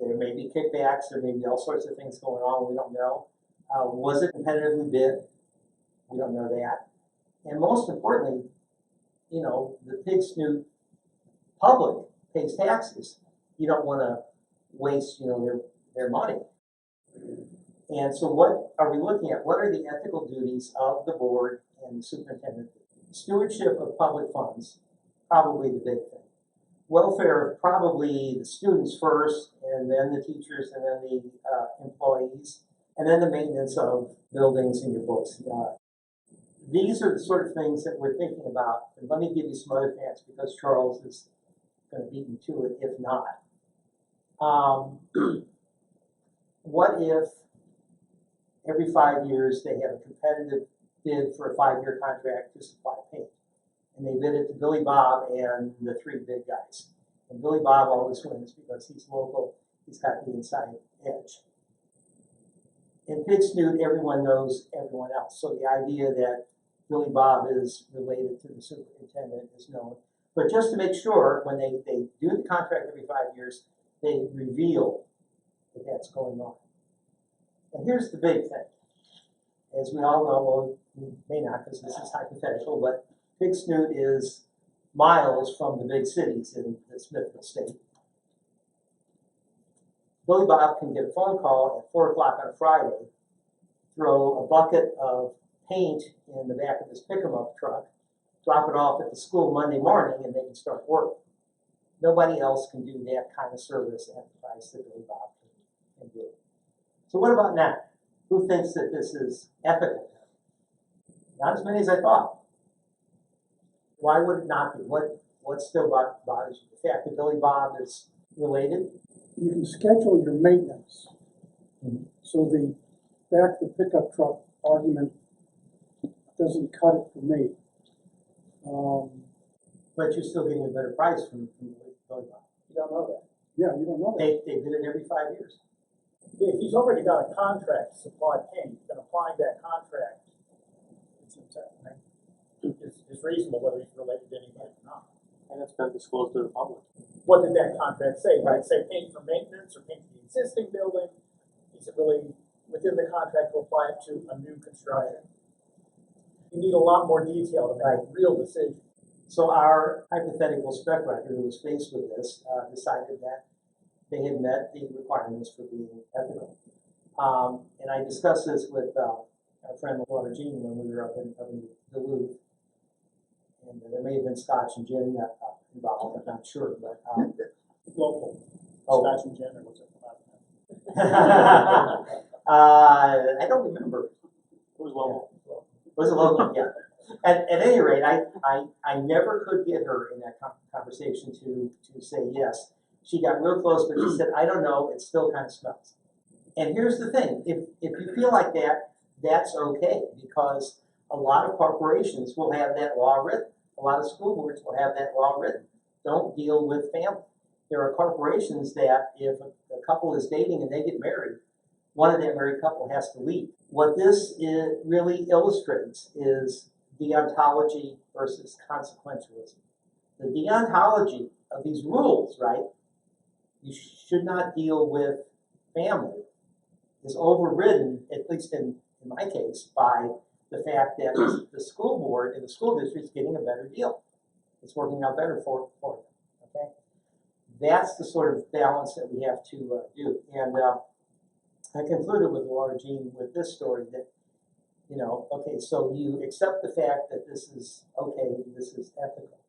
there may be kickbacks, there may be all sorts of things going on, we don't know. Was it competitively bid? We don't know that. And most importantly, you know, the pig snoot public pays taxes. You don't want to waste, you know, their money. And so what are we looking at? What are the ethical duties of the board and the superintendent? Stewardship of public funds, probably the big thing. Welfare, probably the students first, and then the teachers, and then the employees, and then the maintenance of buildings and your books. These are the sort of things that we're thinking about. And let me give you some other facts because Charles is going to beat me to it if not. What if every 5 years they have a competitive bid for a 5-year contract to supply paint? And they bid it to Billy Bob and the 3 big guys. And Billy Bob always wins because he's local, he's got the inside edge. In Pig Snoot, everyone knows everyone else. So the idea that Billy Bob is related to the superintendent is known. But just to make sure, when they do the contract every 5 years, they reveal that that's going on. And here's the big thing. As we all know, well, we may not because this is hypothetical, but Pig Snoot is miles from the big cities in the Smithfield state. Billy Bob can get a phone call at 4 o'clock on a Friday, throw a bucket of paint in the back of his pick-em-up truck, drop it off at the school Monday morning, and they can start work. Nobody else can do that kind of service at the price that Billy Bob can do. So what about now? Who thinks that this is ethical? Not as many as I thought. Why would it not be? What still bothers you? The fact that Billy Bob is related? You can schedule your maintenance. Mm-hmm. So the back of the pickup truck argument doesn't cut it for me. But you're still getting a better price from Billy Bob. You don't know that. Yeah, you don't know that. They did it every 5 years. If he's already got a contract to supply paint, then applying that contract is reasonable, whether he's related to anybody or not. And it's been disclosed to the public. What did that contract say? Did it say paint for maintenance or paint for the existing building? Is it really within the contract to apply it to a new construction? You need a lot more detail to make a real decision. So our hypothetical spec writer who was faced with this decided that they had met the requirements for being ethical. And I discussed this with our friend Laura Jean when we were up in Duluth. And there may have been scotch and gin involved, I'm not sure. But Local. Scotch and gin, or what's it? I don't remember. It was local. Was it local? Yeah. At any rate, I never could get her in that conversation to say yes. She got real close, but she said, I don't know, it still kind of smells. And here's the thing, if you feel like that, that's okay, because a lot of corporations will have that law written. A lot of school boards will have that law written. Don't deal with family. There are corporations that if a couple is dating and they get married, one of that married couple has to leave. What this really illustrates is deontology versus consequentialism. The deontology of these rules, right? You should not deal with family, is overridden, at least in my case, by the fact that the school board and the school district is getting a better deal. It's working out better for them, okay? That's the sort of balance that we have to do. And I concluded with Laura Jean with this story that, you know, okay, so you accept the fact that this is okay, this is ethical.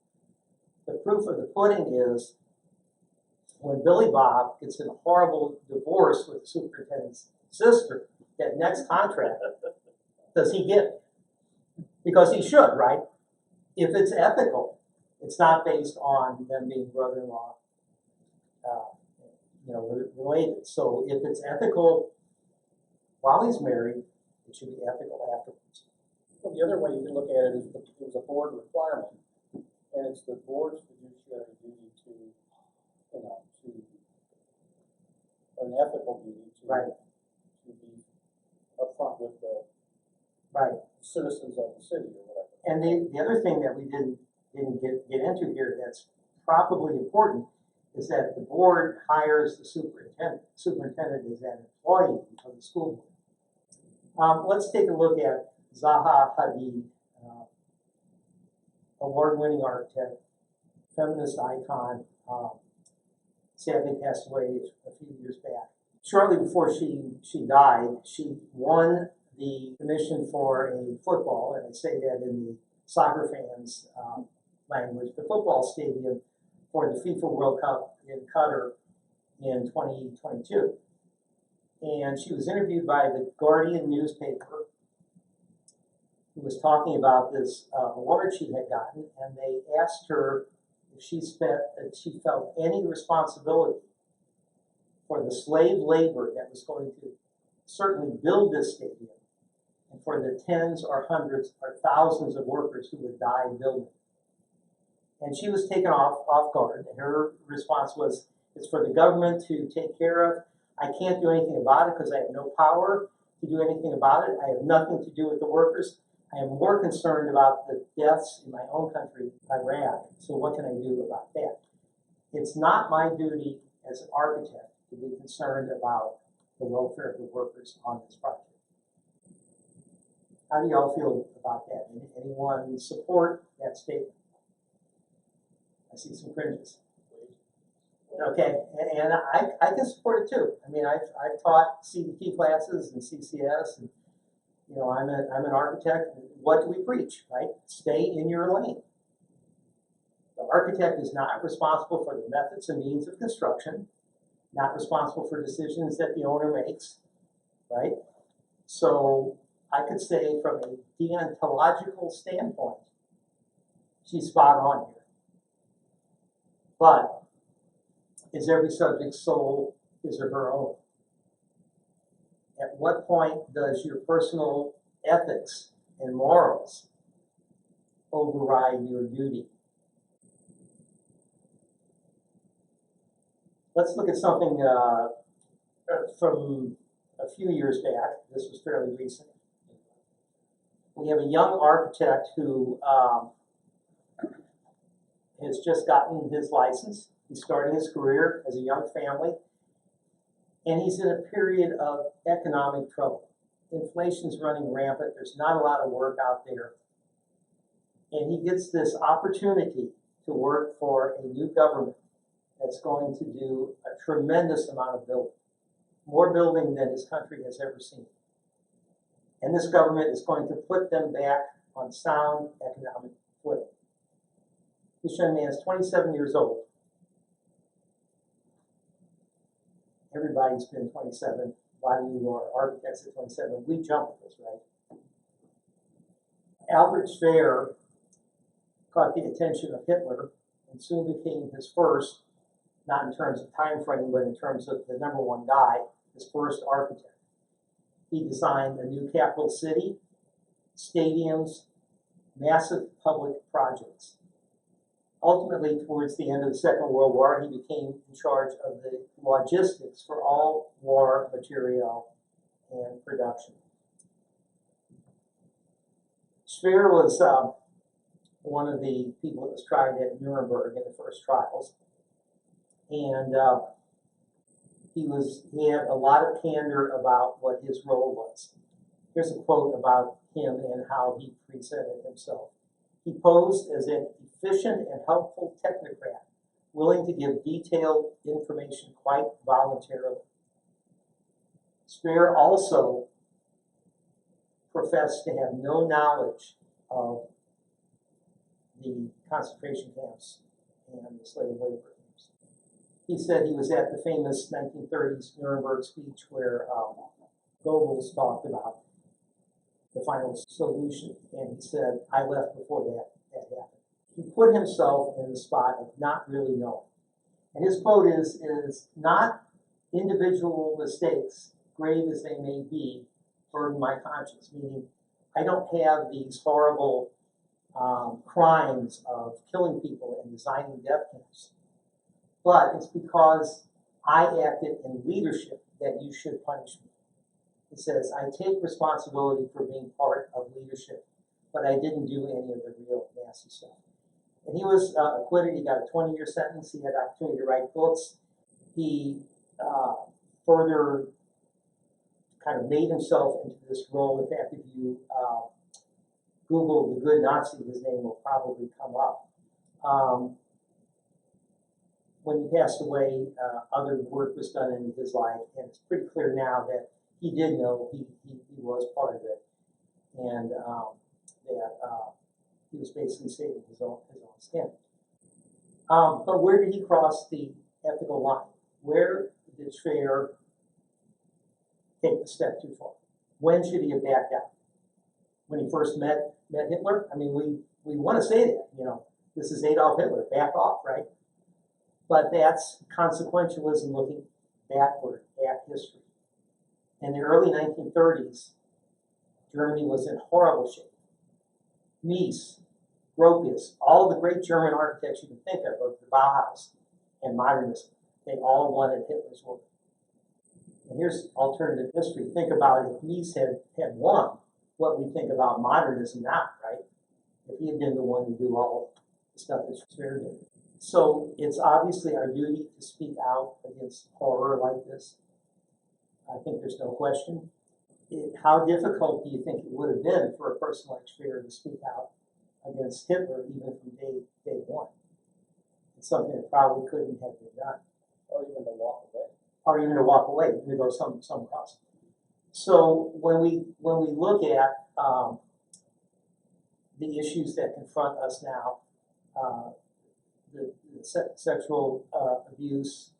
The proof of the pudding is when Billy Bob gets in a horrible divorce with the superintendent's sister, that next contract, does he get it? Because he should, right? If it's ethical, it's not based on them being brother-in-law, related. So if it's ethical while he's married, it should be ethical afterwards. Well, the other way you can look at it is it was a board requirement, and it's the board's fiduciary duty to, or an ethical duty to, Right. to be upfront with the Right. citizens of the city or whatever. And the other thing that we didn't get into here that's probably important is that the board hires the superintendent. Superintendent is an employee of the school board. Let's take a look at Zaha Hadid, award-winning architect, feminist icon, sadly passed away a few years back. Shortly before she died, she won the commission for a football, and I say that in the soccer fans' language, the football stadium for the FIFA World Cup in Qatar in 2022. And she was interviewed by the Guardian newspaper, who was talking about this award she had gotten, and they asked her if she felt any responsibility for the slave labor that was going to certainly build this stadium, and for the tens or hundreds or thousands of workers who would die building. And she was taken off guard, and her response was, it's for the government to take care of. I can't do anything about it because I have no power to do anything about it. I have nothing to do with the workers. I am more concerned about the deaths in my own country, Iraq. So what can I do about that? It's not my duty as an architect to be concerned about the welfare of the workers on this project. How do y'all feel about that? Anyone support that statement? I see some cringes. Okay, and I can support it too. I mean, I've taught CDP classes and CCS, and I'm an architect. What do we preach, right? Stay in your lane. The architect is not responsible for the methods and means of construction, not responsible for decisions that the owner makes, right? So I could say from a deontological standpoint, she's spot on here. But is every subject's soul his or her own? At what point does your personal ethics and morals override your duty? Let's look at something from a few years back. This was fairly recent. We have a young architect who has just gotten his license. He's starting his career as a young family, and he's in a period of economic trouble. Inflation's running rampant. There's not a lot of work out there. And he gets this opportunity to work for a new government that's going to do a tremendous amount of building, more building than his country has ever seen. And this government is going to put them back on sound economic footing. This young man is 27 years old. Everybody's been 27. A lot of you are architects at 27. We jump at this, right? Albert Speer caught the attention of Hitler and soon became his first, not in terms of time frame, but in terms of the number one guy, his first architect. He designed a new capital city, stadiums, massive public projects. Ultimately, towards the end of the Second World War, he became in charge of the logistics for all war material and production. Speer was one of the people that was tried at Nuremberg in the first trials, and he had a lot of candor about what his role was. Here's a quote about him and how he presented himself. He posed as an efficient and helpful technocrat, willing to give detailed information quite voluntarily. Speer also professed to have no knowledge of the concentration camps and the slave labor camps. He said he was at the famous 1930s Nuremberg speech where Goebbels talked about the final solution. And he said, I left before that happened. He put himself in the spot of not really knowing. And his quote is not individual mistakes, grave as they may be, burden my conscience, meaning I don't have these horrible crimes of killing people and designing death camps. But it's because I acted in leadership that you should punish me. He says, I take responsibility for being part of leadership, but I didn't do any of the real nasty stuff. And he was acquitted. He got a 20-year sentence. He had opportunity to write books. He further kind of made himself into this role. In fact, if you Google the good Nazi, his name will probably come up. When he passed away, other work was done in his life, and it's pretty clear now that he did know he was part of it, and that he was basically saving his own skin. But where did he cross the ethical line? Where did Schreier take the step too far? When should he have backed out? When he first met Hitler? I mean, we want to say that, you know, this is Adolf Hitler, back off, right? But that's consequentialism looking backward at history. In the early 1930s, Germany was in horrible shape. Mies, Gropius, all the great German architects you can think of the Bauhaus and modernism, they all wanted Hitler's work. And here's alternative history. Think about it. If Mies had won, what we think about modernism now, right? If he had been the one to do all the stuff that Schreier did. So it's obviously our duty to speak out against horror like this. I think there's no question. How difficult do you think it would have been for a person like Schreier to speak out against Hitler even from day one? It's something that probably couldn't have been done. Or even to walk away. Or even to walk away, to go somewhere else. So when we look at the issues that confront us now, the sexual abuse,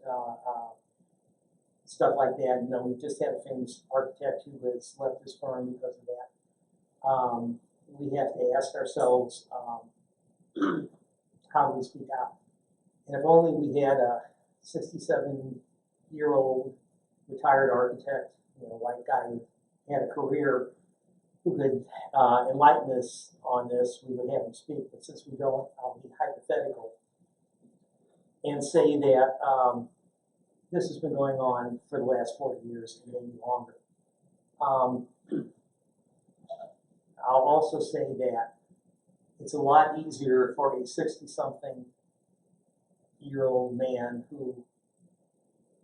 stuff like that. You know, we just had a famous architect who has left his firm because of that. We have to ask ourselves, how do we speak out? And if only we had a 67-year-old retired architect, you know, white guy who had a career who could enlighten us on this, we would have him speak. But since we don't, I'll be hypothetical and say that this has been going on for the last 40 years and maybe longer. I'll also say that it's a lot easier for a 60-something-year-old man who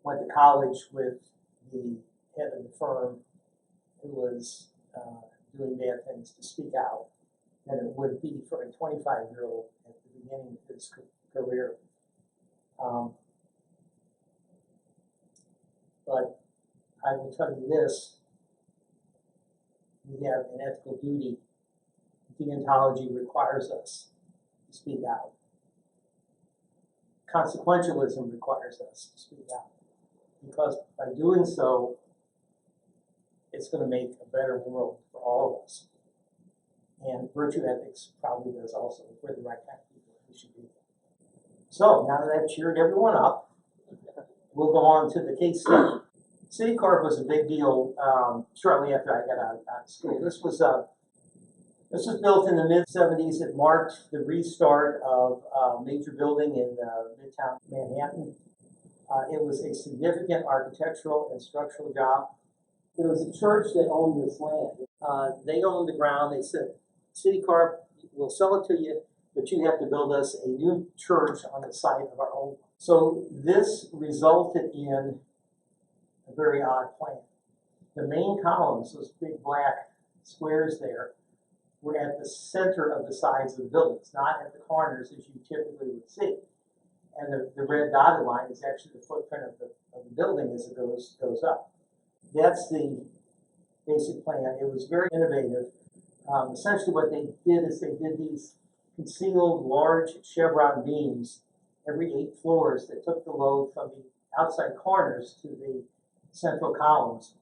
went to college with the head of the firm who was doing bad things to speak out than it would be for a 25-year-old at the beginning of his career. But I will tell you this, we have an ethical duty. Deontology requires us to speak out. Consequentialism requires us to speak out. Because by doing so, it's going to make a better world for all of us. And virtue ethics probably does also. If we're the right kind of people, we should be. So now that I've cheered everyone up, we'll go on to the case study. Citicorp was a big deal shortly after I got out of school. This was built in the mid-70s. It marked the restart of a major building in Midtown Manhattan. It was a significant architectural and structural job. There was a church that owned this land. They owned the ground. They said, Citicorp, we'll sell it to you, but you have to build us a new church on the site of our old one. So this resulted in a very odd plan. The main columns, those big black squares there, were at the center of the sides of the buildings, not at the corners as you typically would see. And the red dotted line is actually the footprint of the building as it goes up. That's the basic plan. It was very innovative. Essentially what they did is they did these concealed large chevron beams every 8 floors that took the load from the outside corners to the central columns.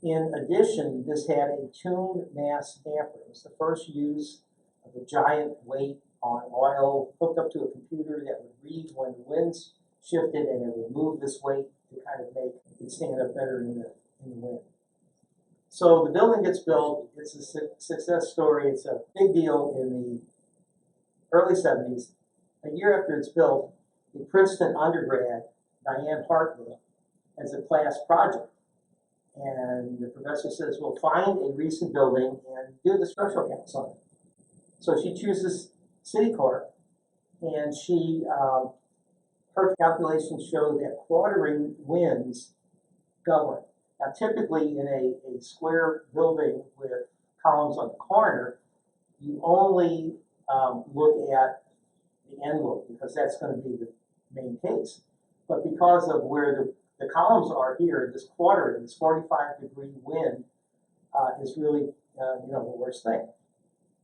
In addition, this had a tuned mass damper. It was the first use of a giant weight on oil hooked up to a computer that would read when the winds shifted, and it would move this weight to kind of make it stand up better in the wind. So the building gets built. It's a success story. It's a big deal in the early 70s. A year after it's built, the Princeton undergrad, Diane Hartley, has a class project. And the professor says, well, find a recent building and do the structural counts on it. So she chooses Citicorp, and her calculations show that quartering winds govern. Now, typically in a square building with columns on the corner, you only look at the envelope because that's going to be the main case. But because of where the columns are here, this quartering, this 45-degree wind is really, the worst thing.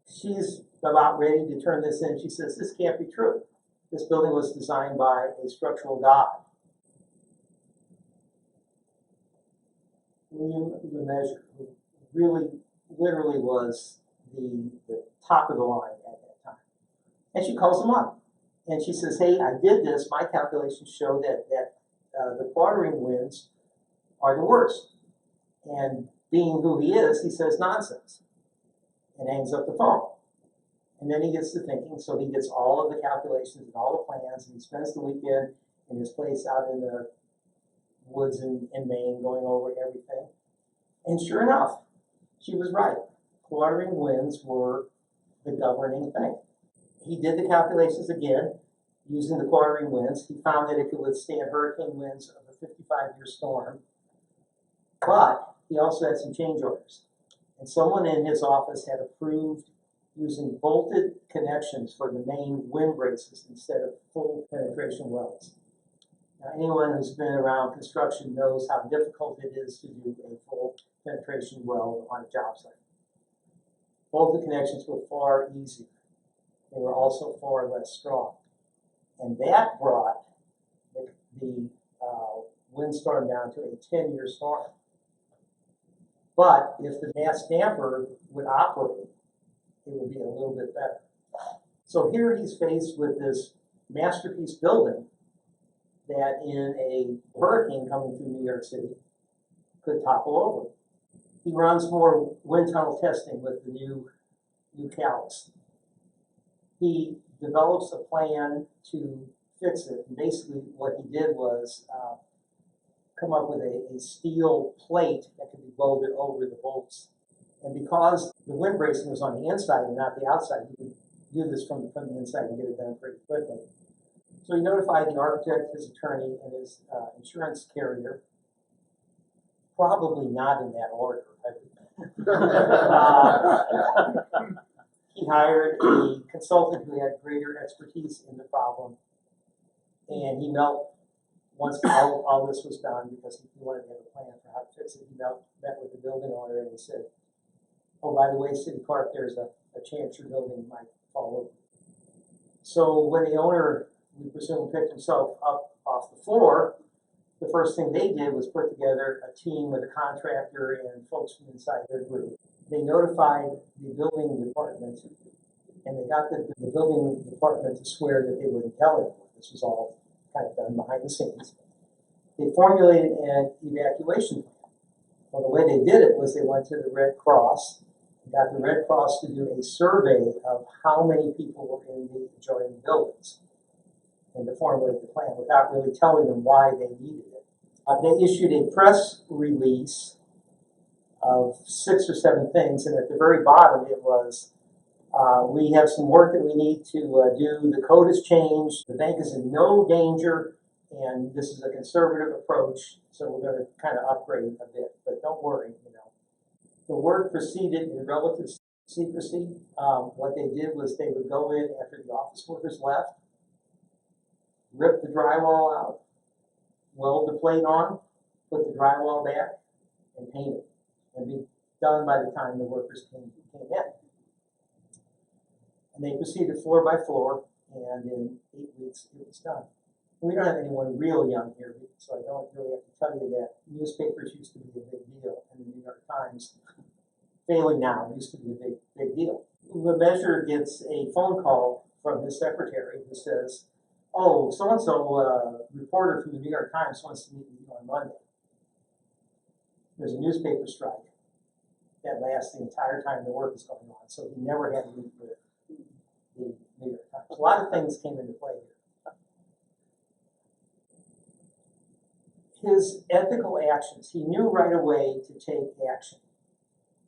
She's about ready to turn this in. She says, this can't be true. This building was designed by a structural god. William Lemessurier, who really, literally was the top of the line at that time. And she calls him up. And she says, hey, I did this. My calculations show that the quartering winds are the worst. And being who he is, he says nonsense and hangs up the phone. And then he gets to thinking, so he gets all of the calculations and all the plans, and he spends the weekend in his place out in the woods in Maine going over everything. And sure enough, she was right. Quartering winds were the governing thing. He did the calculations again using the quartering winds. He found that it could withstand hurricane winds of a 55-year storm, but he also had some change orders. And someone in his office had approved using bolted connections for the main wind braces instead of full penetration welds. Now, anyone who's been around construction knows how difficult it is to do a full penetration weld on a job site. Bolted connections were far easier. They were also far less strong. And that brought the windstorm down to a 10-year storm. But if the mass damper would operate, it would be a little bit better. So here he's faced with this masterpiece building that in a hurricane coming through New York City could topple over. He runs more wind tunnel testing with the new calcs. He develops a plan to fix it. And basically what he did was come up with a steel plate that could be welded over the bolts. And because the wind bracing was on the inside and not the outside, you could do this from the inside and get it done pretty quickly. So he notified the architect, his attorney, and his insurance carrier, probably not in that order. He hired a consultant who had greater expertise in the problem, and he once all this was done, because he wanted to have a plan for how to fix it, he met with the building owner and he said, oh, by the way, Citicorp, there's a chance your building might fall over. So when the owner, we presume, picked himself up off the floor, the first thing they did was put together a team with a contractor and folks from inside their group. They notified the building department, and they got the building department to swear that they wouldn't tell anyone. This was all kind of done behind the scenes. They formulated an evacuation plan. Well, the way they did it was they went to the Red Cross, got the Red Cross to do a survey of how many people were in the adjoining buildings and to formulate the plan without really telling them why they needed it. They issued a press release of 6 or 7 things, and at the very bottom it was, we have some work that we need to do. The code has changed. The bank is in no danger, and this is a conservative approach, so we're going to kind of upgrade a bit. But don't worry, The work proceeded in relative secrecy. What they did was they would go in after the office workers left, rip the drywall out, weld the plate on, put the drywall back, and paint it, and be done by the time the workers came in. And they proceeded floor by floor, and in 8 weeks it was done. We don't have anyone real young here, so I don't really have to tell you that newspapers used to be a big deal, and the New York Times, failing now, used to be a big deal. LeMessurier gets a phone call from his secretary who says, "Oh, so-and-so reporter from the New York Times wants to meet with you on Monday." There's a newspaper strike that lasts the entire time the work is going on, so he never had to meet with the New York Times. A lot of things came into play here. His ethical actions, he knew right away to take action,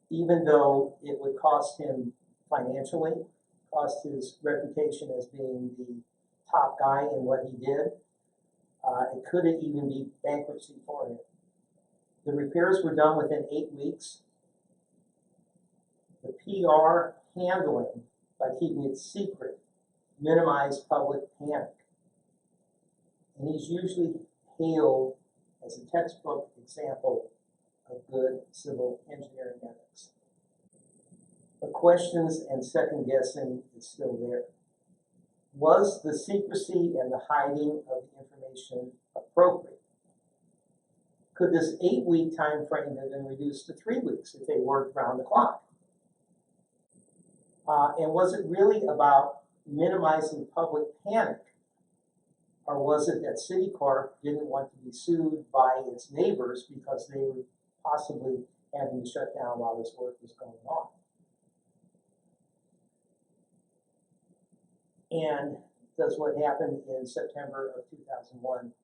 even though it would cost him financially, cost his reputation as being the top guy in what he did. It could even be bankruptcy for him. The repairs were done within 8 weeks. The PR handling, by keeping it secret, minimized public panic. And he's usually hailed as a textbook example of good civil engineering ethics. But questions and second guessing is still there. Was the secrecy and the hiding of the information appropriate? Could this 8-week time frame have been reduced to 3 weeks if they worked round the clock? And was it really about minimizing public panic? Or was it that Citicorp didn't want to be sued by its neighbors because they were possibly having to shut down while this work was going on? And does what happened in September of 2001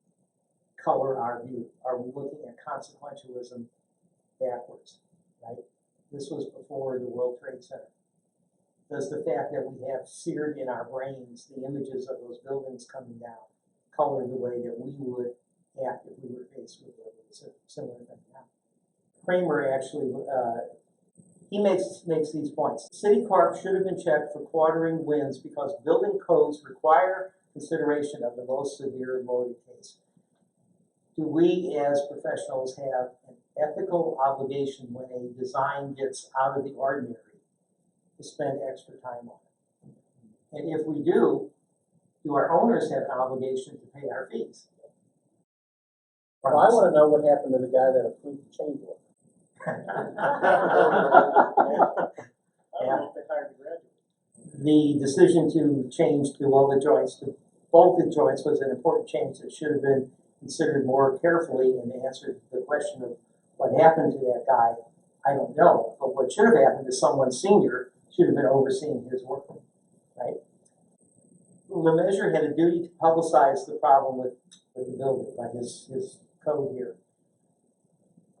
color our view? Are we looking at consequentialism backwards, right? This was before the World Trade Center. Does the fact that we have seared in our brains the images of those buildings coming down color the way that we would act if we were faced with a similar thing now? Kramer actually, he makes these points. Citicorp should have been checked for quartering wins because building codes require consideration of the most severe loaded case. Do we as professionals have an ethical obligation when a design gets out of the ordinary to spend extra time on it? And if we do our owners have an obligation to pay our fees? Well, I wanna know what happened to the guy that approved the change order. I don't know if they hired the graduate. The decision to change the welded joints to bolted joints was an important change that should have been considered more carefully and answered the question of what happened to that guy. I don't know, but what should have happened to someone senior should have been overseeing his work, right? LeMessurier had a duty to publicize the problem with the building, like his code here.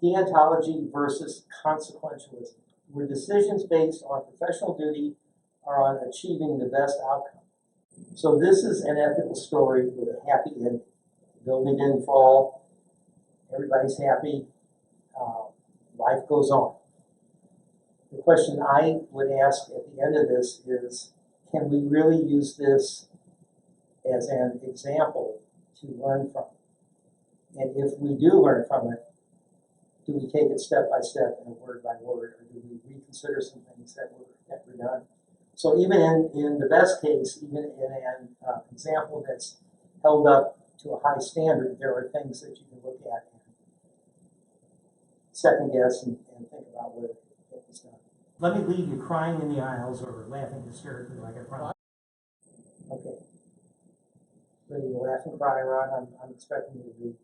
Deontology versus consequentialism, where decisions based on professional duty are on achieving the best outcome. So this is an ethical story with a happy ending. The building didn't fall, everybody's happy, life goes on. The question I would ask at the end of this is, can we really use this as an example to learn from? And if we do learn from it, do we take it step by step and word by word, or do we reconsider some things that were done? So even in the best case, even in an example that's held up to a high standard, there are things that you can look at and second guess and think about what was done. Let me leave you crying in the aisles or laughing hysterically like I promised. Okay. Ready to laugh and cry, Ron? I'm expecting you to be.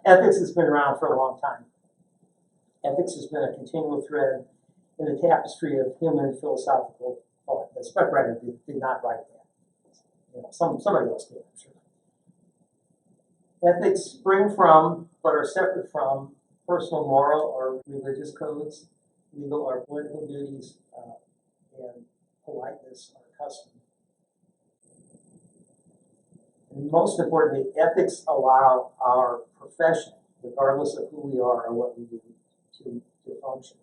Ethics has been around for a long time. Ethics has been a continual thread in the tapestry of human philosophical thought. The scriptwriter did not write that. Somebody else did, I'm sure. Ethics spring from, but are separate from, personal moral or religious codes, legal or political duties, and politeness or custom. And most importantly, ethics allow our profession, regardless of who we are or what we do, to function.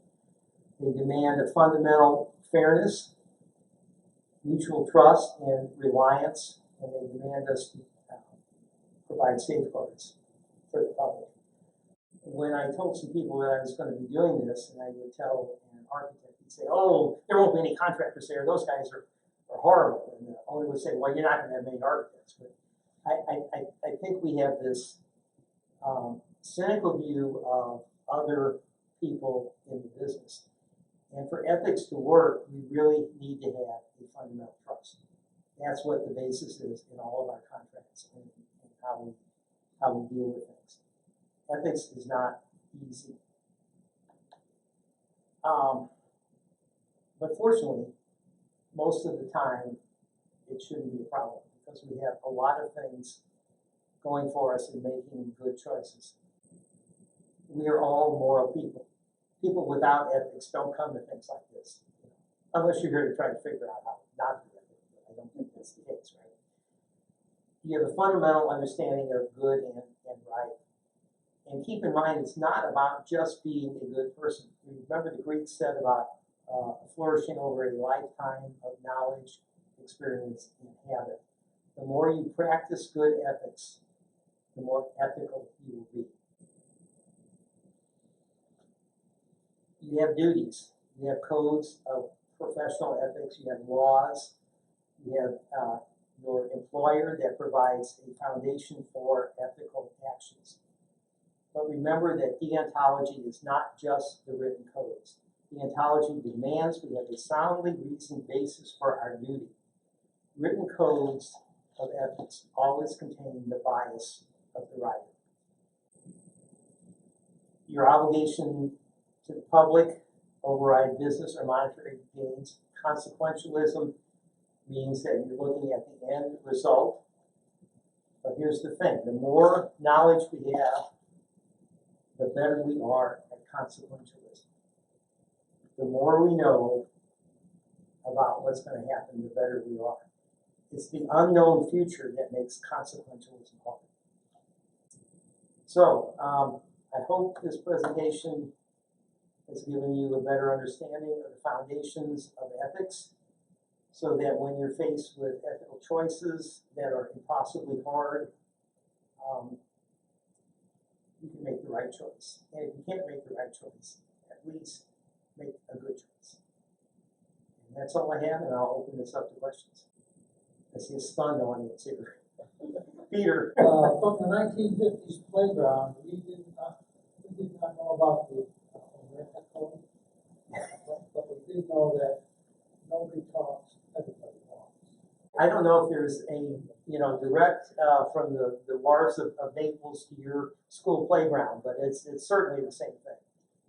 They demand a fundamental fairness, mutual trust, and reliance, and they demand us to provide safeguards for the public. When I told some people that I was going to be doing this, and I would tell an architect, he'd say, "Oh, there won't be any contractors there. Those guys are are horrible, and the owner would say, well, you're not gonna have many architects, but I think we have this cynical view of other people in the business. And for ethics to work, we really need to have a fundamental trust. That's what the basis is in all of our contracts and how we deal with things. Ethics is not easy. But fortunately, most of the time, it shouldn't be a problem because we have a lot of things going for us in making good choices. We are all moral people. People without ethics don't come to things like this, unless you're here to try to figure out how not to do it. I don't think that's the case, right? You have a fundamental understanding of good and right. And keep in mind, it's not about just being a good person. Remember the Greeks said about flourishing over a lifetime of knowledge, experience, and habit. The more you practice good ethics, the more ethical you will be. You have duties. You have codes of professional ethics. You have laws. You have your employer that provides a foundation for ethical actions. But remember that deontology is not just the written codes. Deontology demands we have a soundly reasoned basis for our duty. Written codes of ethics always contain the bias of the writer. Your obligation to the public override business or monetary gains. Consequentialism means that you're looking at the end result. But here's the thing, the more knowledge we have, the better we are at consequentialism. The more we know about what's going to happen, the better we are. It's the unknown future that makes consequentialism hard. So, I hope this presentation has given you a better understanding of the foundations of ethics, so that when you're faced with ethical choices that are impossibly hard, you can make the right choice. And if you can't make the right choice, at least make a good choice. And that's all I have, and I'll open this up to questions. I see a stunned audience here. Peter. From the 1950s playground, we did not know about the American code, but we did know that nobody talks, everybody walks. I don't know if there's a direct from the wharves of Naples to your school playground, but it's certainly the same thing.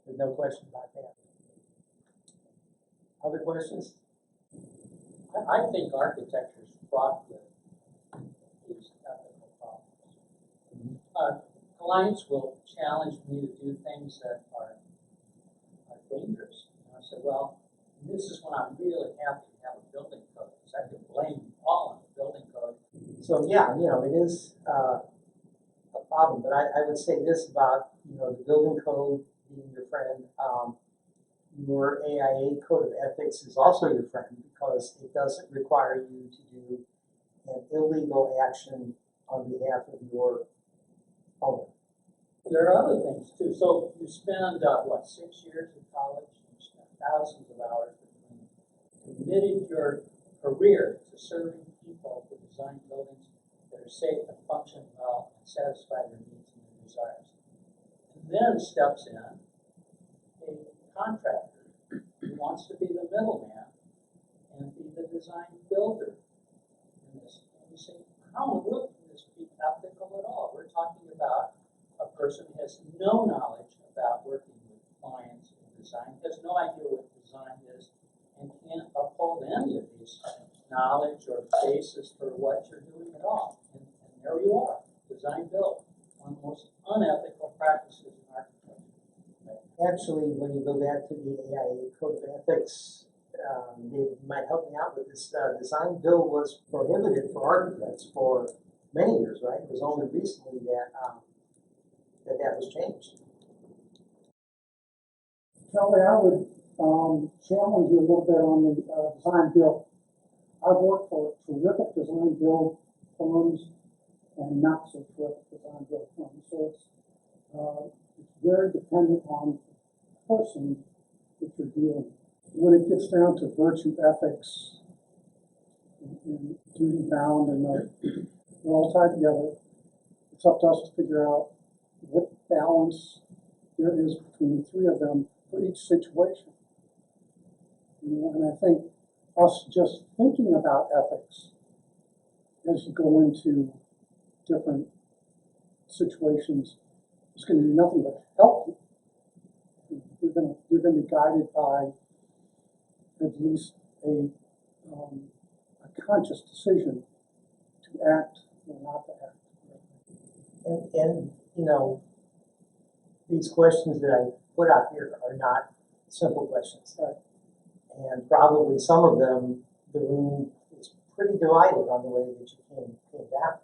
There's no question about that. Other questions? I think architecture is fraught with these ethical problems. Clients will challenge me to do things that are dangerous. And I said, well, this is when I'm really happy to have a building code, because I can blame all on the building code. So yeah, it is a problem. But I would say this about the building code being your friend. Your AIA code of ethics is also your friend because it doesn't require you to do an illegal action on behalf of your owner. There are other things too. So you spend 6 years in college, you spend thousands of hours between committed your career to serving people to design buildings that are safe and function well and satisfy their needs and their desires. And then steps in a contractor who wants to be the middleman and be the design builder in this. And you say, how in the world can this be ethical at all? We're talking about a person who has no knowledge about working with clients in design, has no idea what design is, and can't uphold any of these knowledge or basis for what you're doing at all. And there you are, design build, one of the most unethical practices in architecture. Actually, when you go back to the AIA Code of Ethics, they might help me out with this. Design build was prohibited for architects for many years, right? It was only recently that that was changed. Kelly, I would challenge you a little bit on the design build. I've worked for terrific design build firms and not so terrific design build firms. So it's very dependent on the person that you're dealing with. When it gets down to virtue ethics, and duty bound, and they're all tied together. It's up to us to figure out what balance there is between the three of them for each situation. You know, and I think us just thinking about ethics as you go into different situations is going to do nothing but help you. You're going to be guided by at least a conscious decision to act or not to act. And you know, these questions that I put out here are not simple questions. Right. And probably some of them, the room is pretty divided on the way that you came down.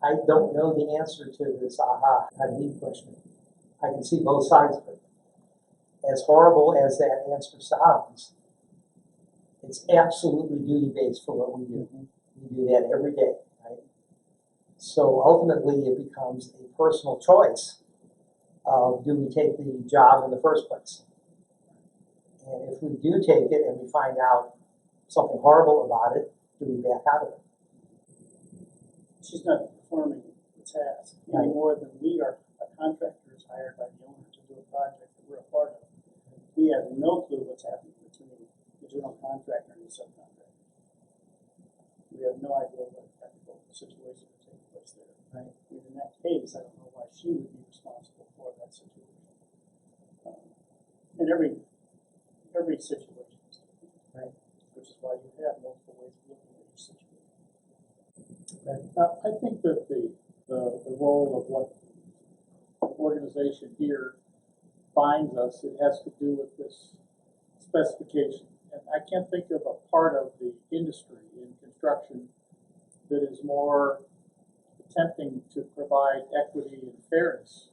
I don't know the answer to this aha, I need question. I can see both sides of it. As horrible as that answer sounds, it's absolutely duty-based for what we do. We do that every day, right? So ultimately it becomes a personal choice of do we take the job in the first place? And if we do take it and we find out something horrible about it, do we back out of it? She's not performing the task any more than we are. A contractor is hired by the owner to do a project that we're a part of. We have no clue what's happening between the general contractor and the subcontractor. We have no idea what technical situation is taking place there. Right. And in that case, I don't know why she would be responsible for that situation. In every situation is different, Right. which is why you have multiple ways of looking at each situation. I think that the role of what the organization here binds us, it has to do with this specification. And I can't think of a part of the industry in construction that is more attempting to provide equity and fairness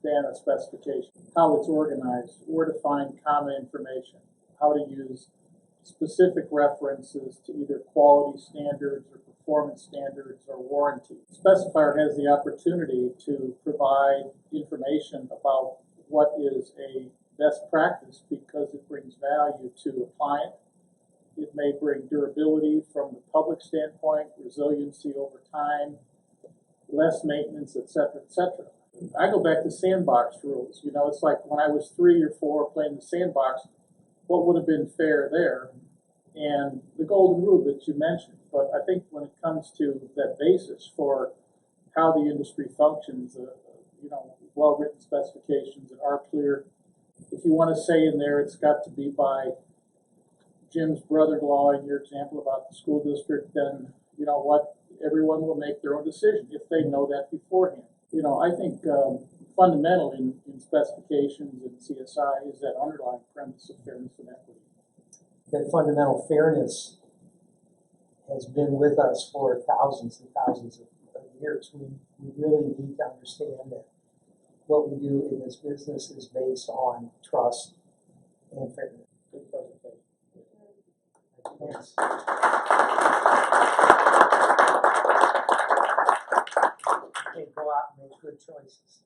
than a specification. How it's organized, where to find common information, how to use specific references to either quality standards or performance standards or warranty. The specifier has the opportunity to provide information about what is a best practice because it brings value to a client. It may bring durability from the public standpoint, resiliency over time, less maintenance, et cetera, et cetera. I go back to sandbox rules. You know, it's like when I was 3 or 4 playing the sandbox, what would have been fair there? And the golden rule that you mentioned. But I think when it comes to that basis for how the industry functions, well-written specifications that are clear. If you want to say in there, it's got to be by Jim's brother-in-law in your example about the school district, then you know what, everyone will make their own decision if they know that beforehand. You know, I think fundamental in specifications and CSI is that underlying premise of fairness and equity. That fundamental fairness has been with us for thousands and thousands of years. We really need to understand that what we do in this business is based on trust and fairness. Good presentation. Thanks. Okay, go out and make good choices.